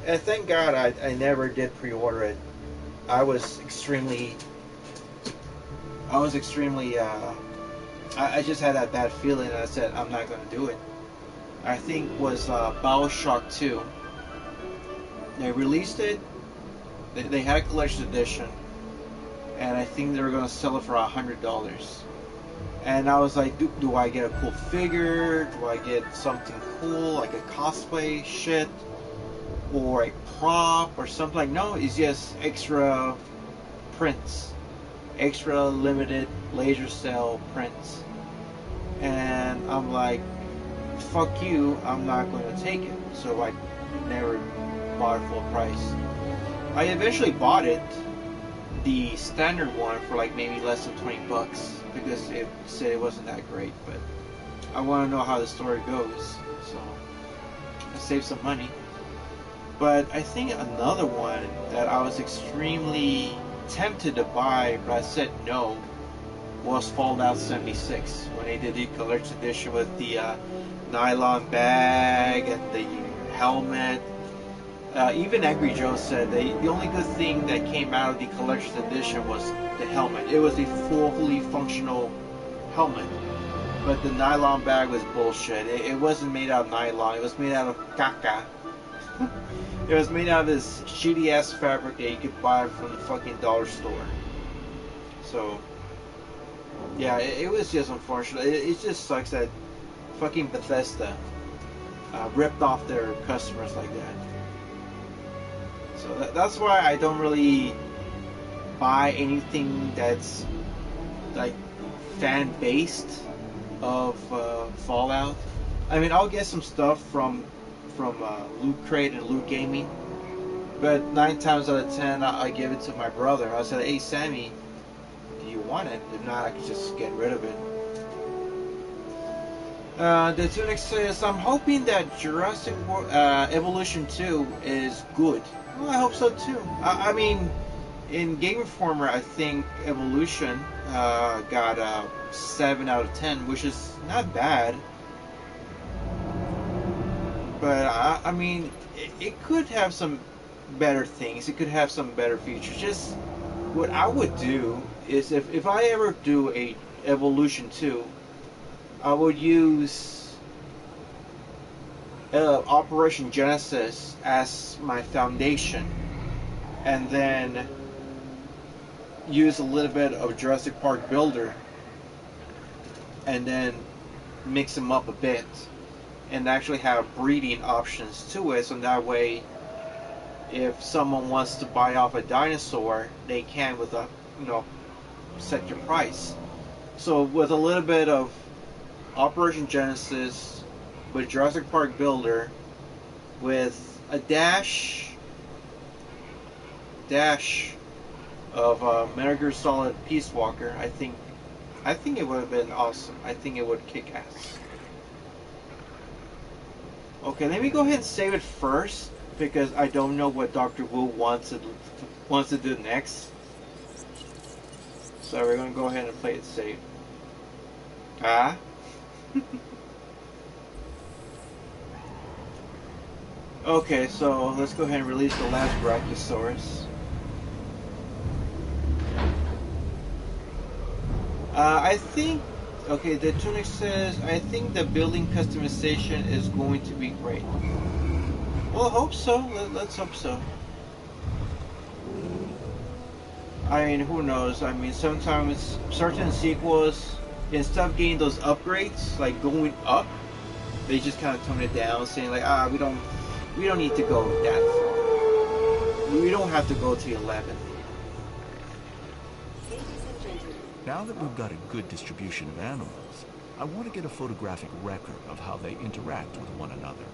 [SPEAKER 1] and thank God I never did pre-order it. I just had that bad feeling, and I said I'm not going to do it. I think was BioShock 2. They released it. They had a collection edition, and I think they were going to sell it for $100. And I was like, do I get a cool figure? Do I get something cool, like a cosplay shit? Or a prop or something? Like, no, it's just extra prints. Extra limited laser cell prints. And I'm like, fuck you, I'm not going to take it. So I never bought it full price. I eventually bought it, the standard one, for like maybe less than $20 because it said it wasn't that great, but I want to know how the story goes, so I saved some money. But I think another one that I was extremely tempted to buy, but I said no, was Fallout 76 when they did the collector's edition with the nylon bag and the helmet. Even Angry Joe said the only good thing that came out of the collector's edition was the helmet. It was a fully functional helmet, but the nylon bag was bullshit. It wasn't made out of nylon. It was made out of caca. It was made out of this shitty ass fabric that you could buy from the fucking dollar store. So yeah, it was just unfortunate. It just sucks that fucking Bethesda ripped off their customers like that. So that's why I don't really buy anything that's like fan based of Fallout. I mean, I'll get some stuff from Loot Crate and Loot Gaming, but 9 times out of 10 I give it to my brother. I said, hey Sammy, do you want it? If not, I could just get rid of it. The Tunic says, I'm hoping that Jurassic Evolution 2 is good. Well, I hope so too. I mean, in Game Informer, I think Evolution, got a 7 out of 10, which is not bad. But I mean, it could have some better things. It could have some better features. Just what I would do is if I ever do a Evolution 2, I would use Operation Genesis as my foundation, and then use a little bit of Jurassic Park Builder, and then mix them up a bit, and actually have breeding options to it, so that way if someone wants to buy off a dinosaur, they can with a, set your price. So with a little bit of Operation Genesis, with Jurassic Park Builder, with a dash of Metal Gear Solid Peace Walker, I think it would have been awesome. I think it would kick ass. Okay, let me go ahead and save it first, because I don't know what Dr. Wu wants to do next. So we're gonna go ahead and play it safe. Okay, so let's go ahead and release the last Brachiosaurus. I think, okay, the Tunic says, I think the building customization is going to be great. Well, I hope so. Let's hope so. I mean, who knows? I mean, sometimes certain sequels, instead of getting those upgrades, like going up, they just kind of tone it down, saying like, we don't need to go that far. We don't have to go to 11.
[SPEAKER 2] Now that we've got a good distribution of animals, I want to get a photographic record of how they interact with one another.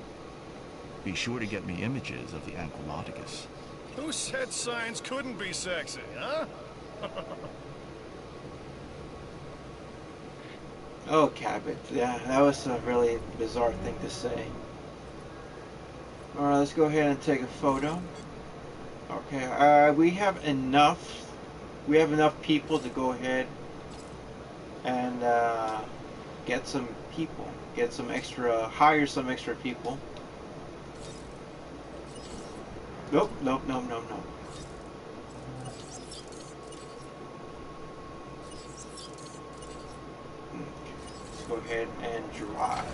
[SPEAKER 2] Be sure to get me images of the Ankylodocus.
[SPEAKER 3] Who said science couldn't be sexy, huh?
[SPEAKER 1] Oh, Cabot. Yeah, that was a really bizarre thing to say. Alright, let's go ahead and take a photo. Okay, we have enough people to go ahead and get some people. Hire some extra people. Nope. Let's go ahead and drive.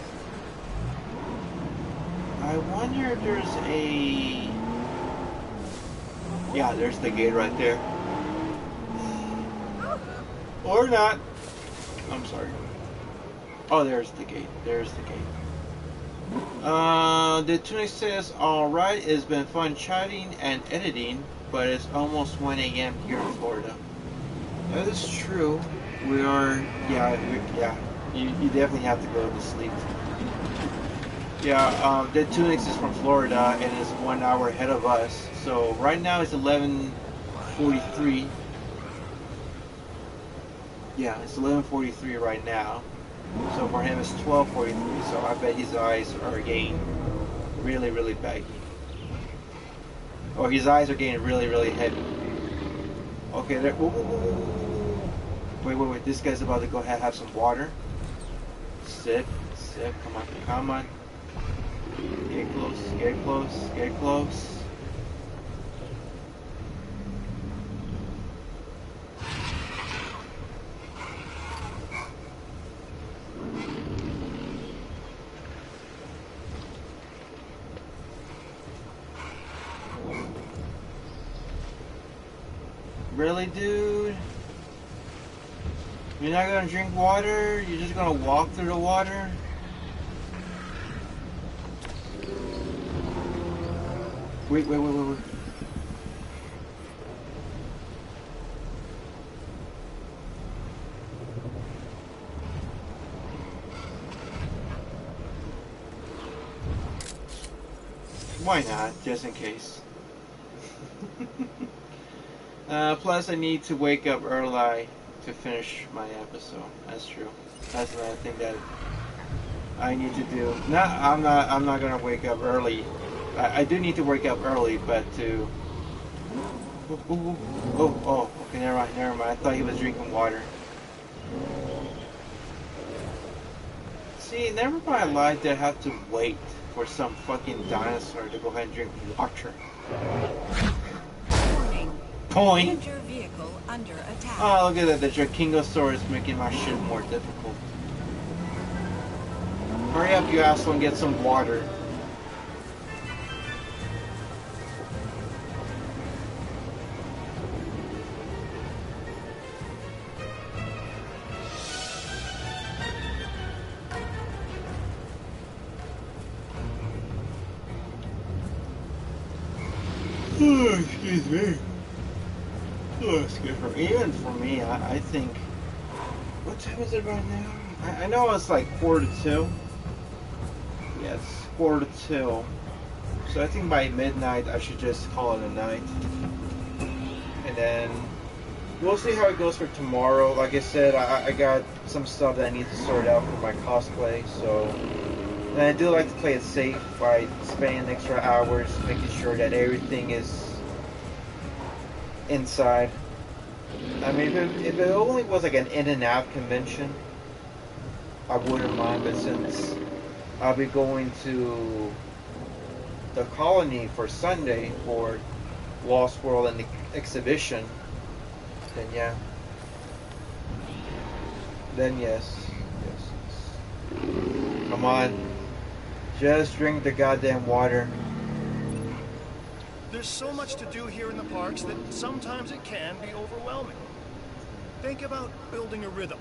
[SPEAKER 1] I wonder if there's a... Yeah, there's the gate right there. Or not. I'm sorry. Oh, there's the gate. The Tunic says, alright, it's been fun chatting and editing, but it's almost 1 a.m. here in Florida. That is true. We are, you definitely have to go to sleep. Yeah, the Tunic is from Florida and is 1 hour ahead of us. So right now it's 11:43. Yeah, it's 11:43 right now. So for him it's 12:43. So I bet his eyes are getting really, really baggy. Or his eyes are getting really, really heavy. Okay, there. Wait. This guy's about to go ahead and have some water. Sip. Come on. Get close. Really, dude? You're not gonna drink water? You're just gonna walk through the water? Wait. Why not? Just in case. Plus, I need to wake up early to finish my episode. That's true. That's another thing that I need to do. I'm not gonna wake up early. I do need to wake up early, but to... Oh, okay, never mind. I thought he was drinking water. See, never in my life did I have to wait for some fucking dinosaur to go ahead and drink water.
[SPEAKER 5] Warning.
[SPEAKER 1] Point.
[SPEAKER 5] Danger vehicle under attack.
[SPEAKER 1] Oh, look at that. The Drakkingosaurus making my shit more difficult. Hurry up, you asshole, and get some water. Oh, excuse me. Oh, excuse me. Even for me, I think. What time is it right now? I know it's like 1:45. Yeah, it's 1:45. So I think by midnight I should just call it a night. And then we'll see how it goes for tomorrow. Like I said, I got some stuff that I need to sort out for my cosplay. So, and I do like to play it safe by spending extra hours making sure that everything is inside. I mean, if it only was like an in and out convention, I wouldn't mind. But since I'll be going to the colony for Sunday for Lost World and the exhibition, then yeah. Then yes. Come on. Just drink the goddamn water.
[SPEAKER 3] There's so much to do here in the parks that sometimes it can be overwhelming. Think about building a rhythm,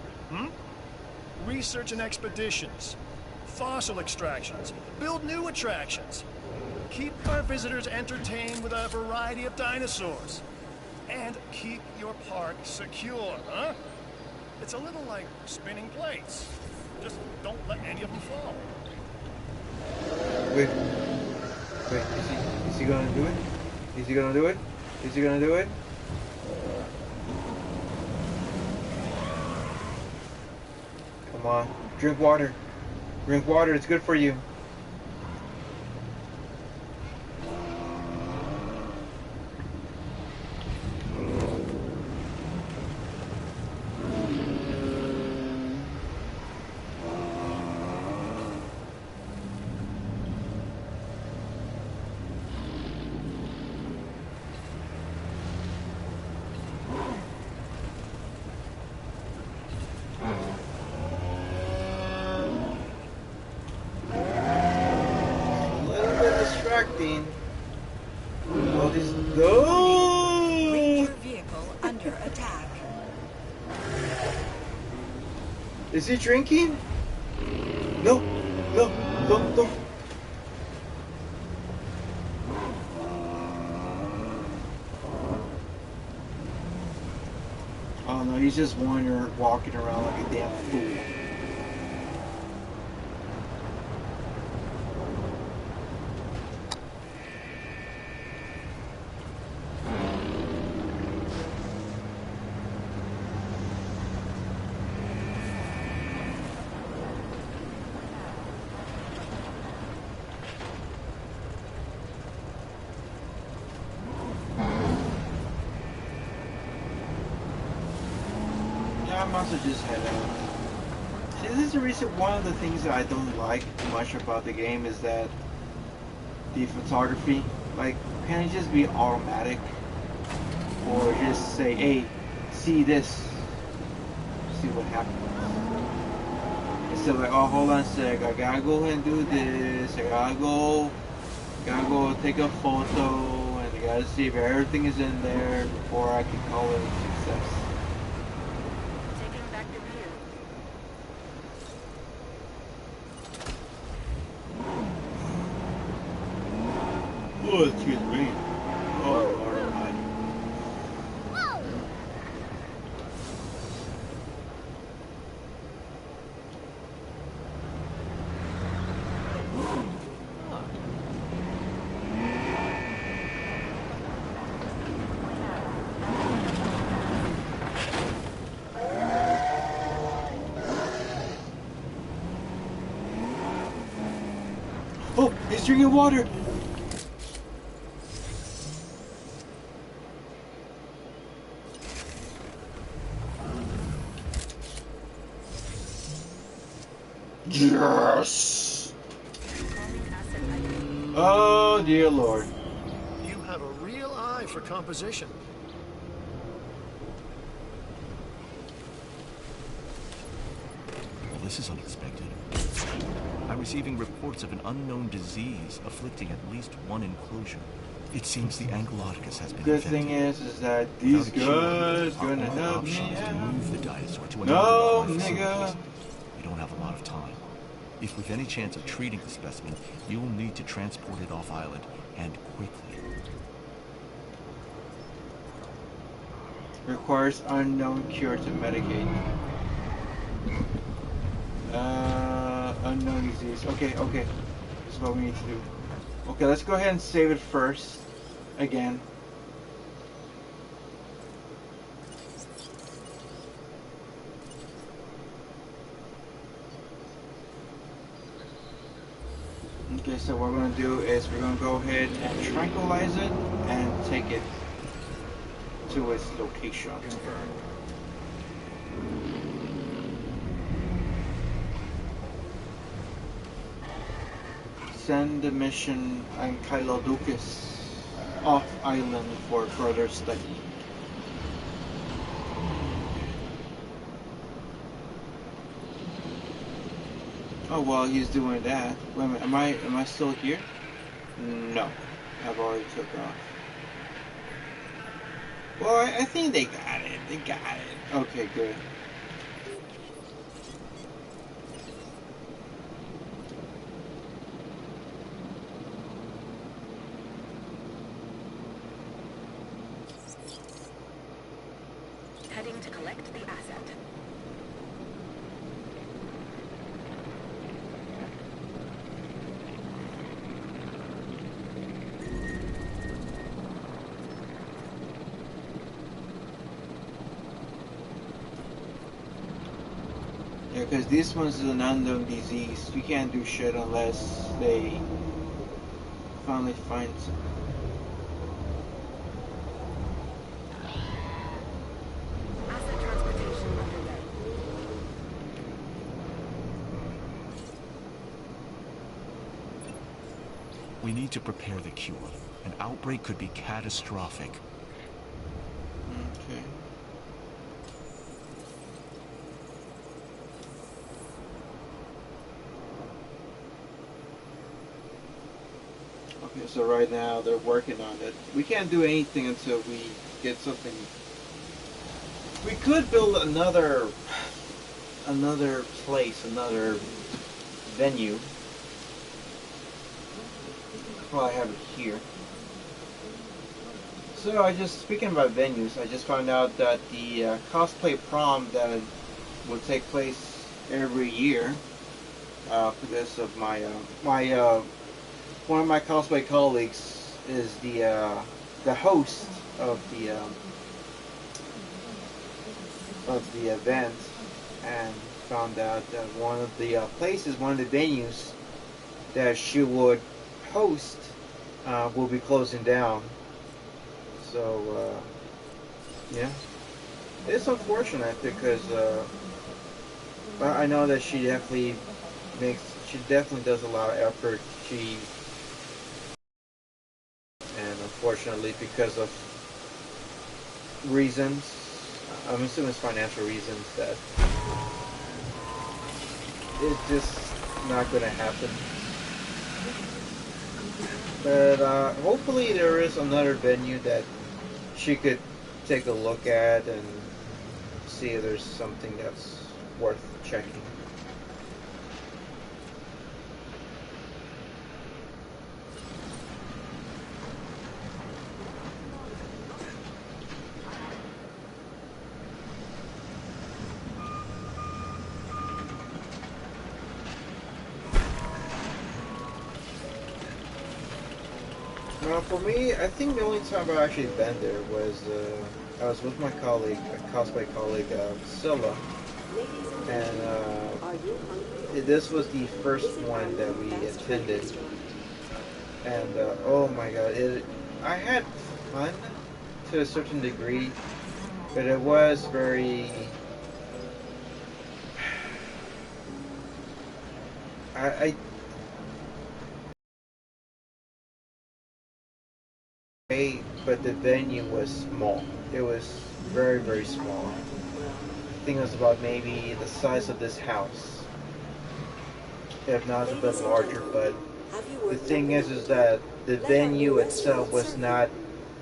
[SPEAKER 3] research and expeditions, fossil extractions, build new attractions, keep our visitors entertained with a variety of dinosaurs, and keep your park secure, huh? It's a little like spinning plates. Just don't let any of them fall.
[SPEAKER 1] Wait, is he gonna do it? Is he gonna do it? Is he gonna do it? Come on, drink water. Drink water, it's good for you. Is he drinking? No. Oh no, he's just wandering, walking around like a damn fool. I might as well just head out. See, this is the reason, one of the things that I don't like much about the game is that the photography, like, can it just be automatic? Or just say, hey, see this, see what happens. Instead of like, oh, hold on a sec, I gotta go ahead and do this, I gotta go take a photo, and I gotta see if everything is in there before I can call it a success. Oh, excuse me. Oh, Lord Almighty. Oh, he's drinking water. Yes! Oh dear Lord.
[SPEAKER 3] You have a real eye for composition.
[SPEAKER 2] Well, this is unexpected. I'm receiving reports of an unknown disease afflicting at least one enclosure. It seems the Ankylodicus has been
[SPEAKER 1] Good
[SPEAKER 2] infected.
[SPEAKER 1] thing is that these
[SPEAKER 2] Without a cure,
[SPEAKER 1] guys
[SPEAKER 2] our
[SPEAKER 1] gonna
[SPEAKER 2] only
[SPEAKER 1] help
[SPEAKER 2] option
[SPEAKER 1] me
[SPEAKER 2] is to
[SPEAKER 1] out.
[SPEAKER 2] move the dinosaur to
[SPEAKER 1] No,
[SPEAKER 2] another of my
[SPEAKER 1] nigga.
[SPEAKER 2] facilities. We don't have a lot of time. If with any chance of treating the specimen, you'll need to transport it off island, and quickly.
[SPEAKER 1] Requires unknown cure to medicate. Unknown disease. Okay, okay. This is what we need to do. Okay, let's go ahead and save it first. Again. Okay, so what we're going to do is we're going to go ahead and tranquilize it and take it to its location.
[SPEAKER 3] Confirmed.
[SPEAKER 1] Send the mission Ankylodocus off island for further study. Oh, while he's doing that, wait a minute, am I still here? No, I've already took off. Well, I think they got it. They got it. Okay, good.
[SPEAKER 6] Heading to collect the asset.
[SPEAKER 1] Yeah, because this one's an unknown disease. You can't do shit unless they finally find some.
[SPEAKER 6] Asset transportation underway.
[SPEAKER 2] We need to prepare the cure. An outbreak could be catastrophic.
[SPEAKER 1] Okay. Okay, so right now they're working on it. We can't do anything until we get something. We could build another place, another venue. Well, I have it here. So speaking about venues, I just found out that the cosplay prom that will take place every year, because of my one of my cosplay colleagues is the host of the event, and found out that one of the venues that she would host will be closing down. So yeah, it's unfortunate because I know that she definitely does a lot of effort. And unfortunately, because of reasons, I'm assuming it's financial reasons, that it's just not going to happen. But hopefully there is another venue that she could take a look at and see if there's something that's worth checking. For me, I think the only time I've actually been there was I was with my colleague, a cosplay colleague, Scylla, and this was the first one that we attended, and oh my god, I had fun to a certain degree, but it was very But the venue was small. It was very, very small. I think it was about maybe the size of this house, if not a bit larger. But the thing is that the venue itself was not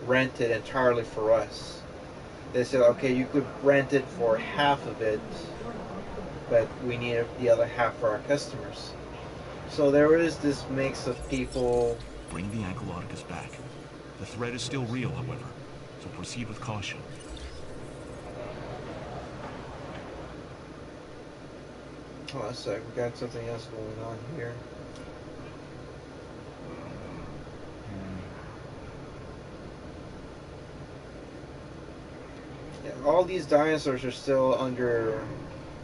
[SPEAKER 1] rented entirely for us. They said, okay, you could rent it for half of it, but we need the other half for our customers. So there is this mix of people.
[SPEAKER 2] Bring the Ankylodocus back. The threat is still real, however, so proceed with caution.
[SPEAKER 1] Oh, that's like we got something else going on here. Yeah, all these dinosaurs are still under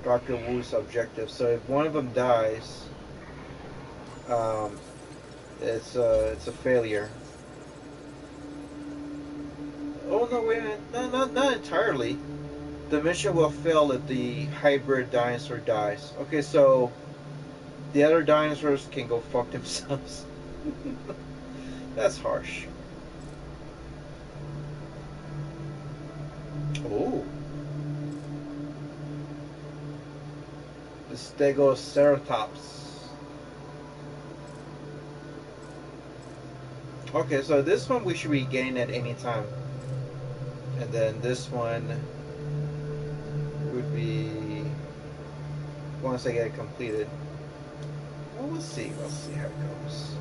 [SPEAKER 1] Dr. Wu's objective. So if one of them dies, it's a failure. Oh no, wait a minute. No, not entirely. The mission will fail if the hybrid dinosaur dies. Okay, so the other dinosaurs can go fuck themselves. That's harsh. Oh. The Stegoceratops. Okay, so this one we should be getting at any time. And then this one would be once I get it completed. Well, we'll see. We'll see how it goes.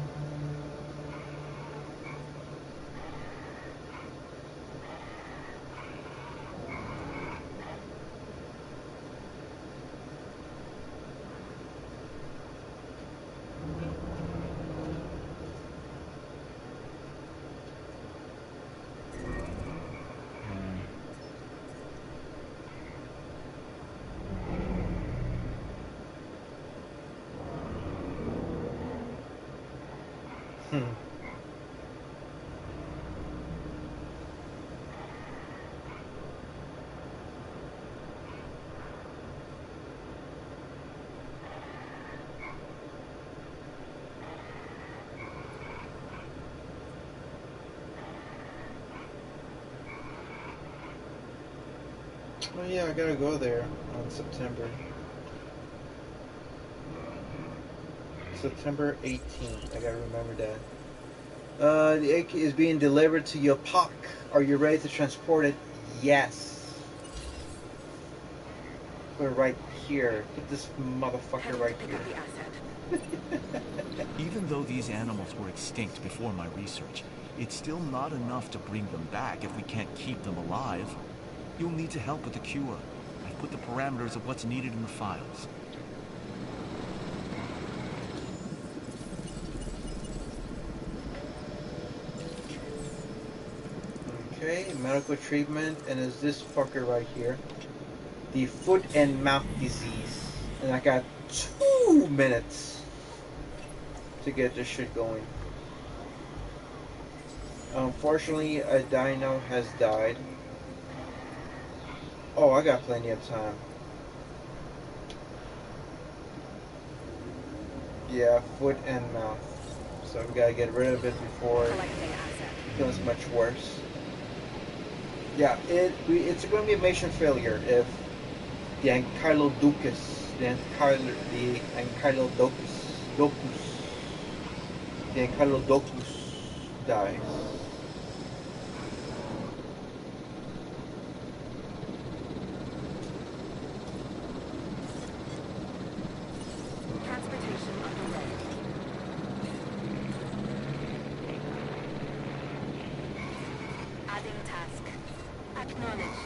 [SPEAKER 1] Oh yeah, I gotta go there on September 18th. I gotta remember that. The egg is being delivered to your POC. Are you ready to transport it? Yes. Put it right here. Put this motherfucker right here.
[SPEAKER 2] Even though these animals were extinct before my research, it's still not enough to bring them back if we can't keep them alive. You'll need to help with the cure. I've put the parameters of what's needed in the files.
[SPEAKER 1] Okay, medical treatment, and it's this fucker right here. The foot and mouth disease. And I got 2 minutes to get this shit going. Unfortunately, a dino has died. Oh, I got plenty of time. Yeah, foot and mouth. So we gotta get rid of it before it becomes much worse. Yeah, it's going to be a mission failure if the Ankylodocus dies.
[SPEAKER 6] Transportation underway. Adding task. Acknowledged.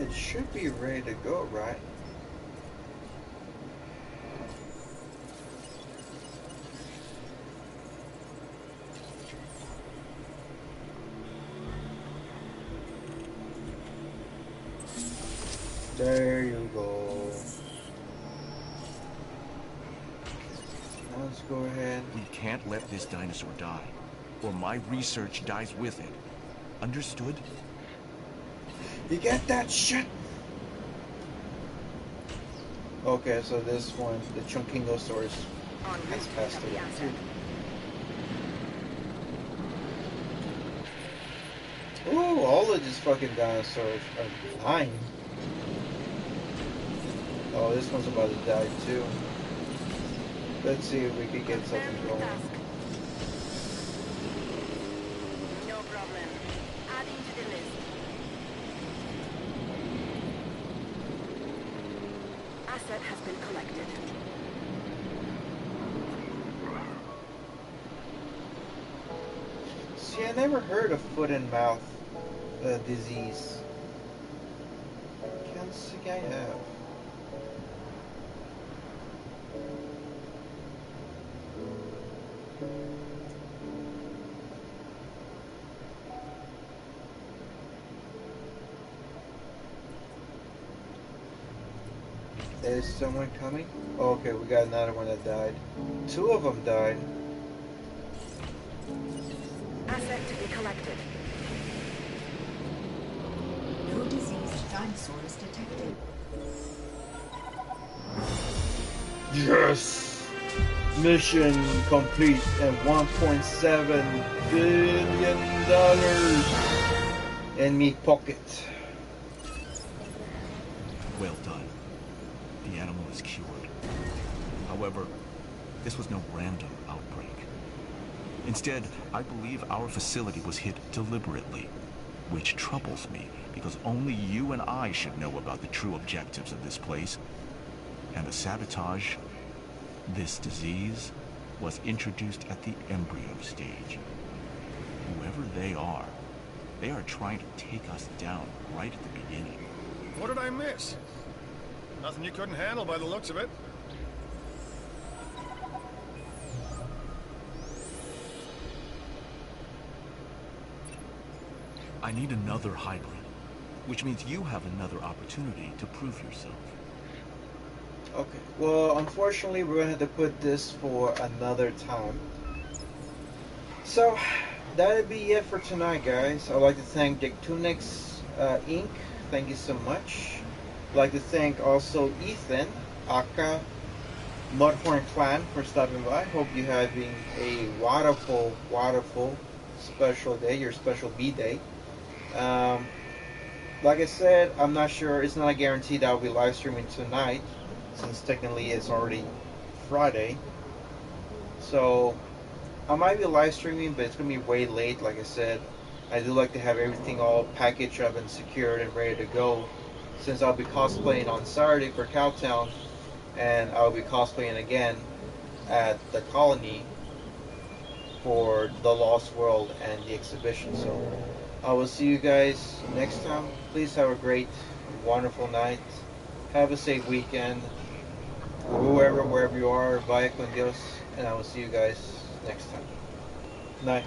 [SPEAKER 1] It should be ready to go, right? There you go. Now let's go ahead.
[SPEAKER 2] We can't let this dinosaur die, or my research dies with it. Understood?
[SPEAKER 1] You get that shit? Okay, so this one, the Chunkingosaurus,
[SPEAKER 6] On
[SPEAKER 1] has
[SPEAKER 6] route
[SPEAKER 1] passed
[SPEAKER 6] to the
[SPEAKER 1] away.
[SPEAKER 6] asset.
[SPEAKER 1] Ooh, all of these fucking dinosaurs are dying. Oh, this one's about to die too. Let's see if we can get something
[SPEAKER 6] Confirming
[SPEAKER 1] going.
[SPEAKER 6] task. No problem. Adding to the list. Asset has been collected.
[SPEAKER 1] See, I never heard of foot and mouth disease. Can't think I have. Is someone coming? Oh, okay, we got another one that died. Two of them died.
[SPEAKER 6] Asset to be collected.
[SPEAKER 5] No diseased dinosaurs detected.
[SPEAKER 1] Yes! Mission complete and $1.7 billion in me pocket.
[SPEAKER 2] Well done. The animal is cured. However, this was no random outbreak. Instead, I believe our facility was hit deliberately, which troubles me because only you and I should know about the true objectives of this place. And the sabotage, this disease, was introduced at the embryo stage. Whoever they are trying to take us down right at the beginning.
[SPEAKER 3] What did I miss? Nothing you couldn't handle by the looks of it.
[SPEAKER 2] I need another hybrid, which means you have another opportunity to prove yourself.
[SPEAKER 1] Okay, well, unfortunately, we're gonna have to put this for another time. So, that'd be it for tonight, guys. I'd like to thank Dictunix Inc. Thank you so much. I'd like to thank also Ethan, Aka, Mudhorn Clan for stopping by. Hope you're having a wonderful, wonderful special day, your special B-Day. Like I said, I'm not sure, it's not a guarantee that I'll be live streaming tonight, since technically it's already Friday. So, I might be live streaming, but it's going to be way late, like I said. I do like to have everything all packaged up and secured and ready to go, since I'll be cosplaying on Saturday for Cowtown, and I'll be cosplaying again at the Colony for the Lost World and the exhibition. So I will see you guys next time. Please have a great, wonderful night. Have a safe weekend. Wherever you are, vaya con Dios, and I will see you guys next time. Night.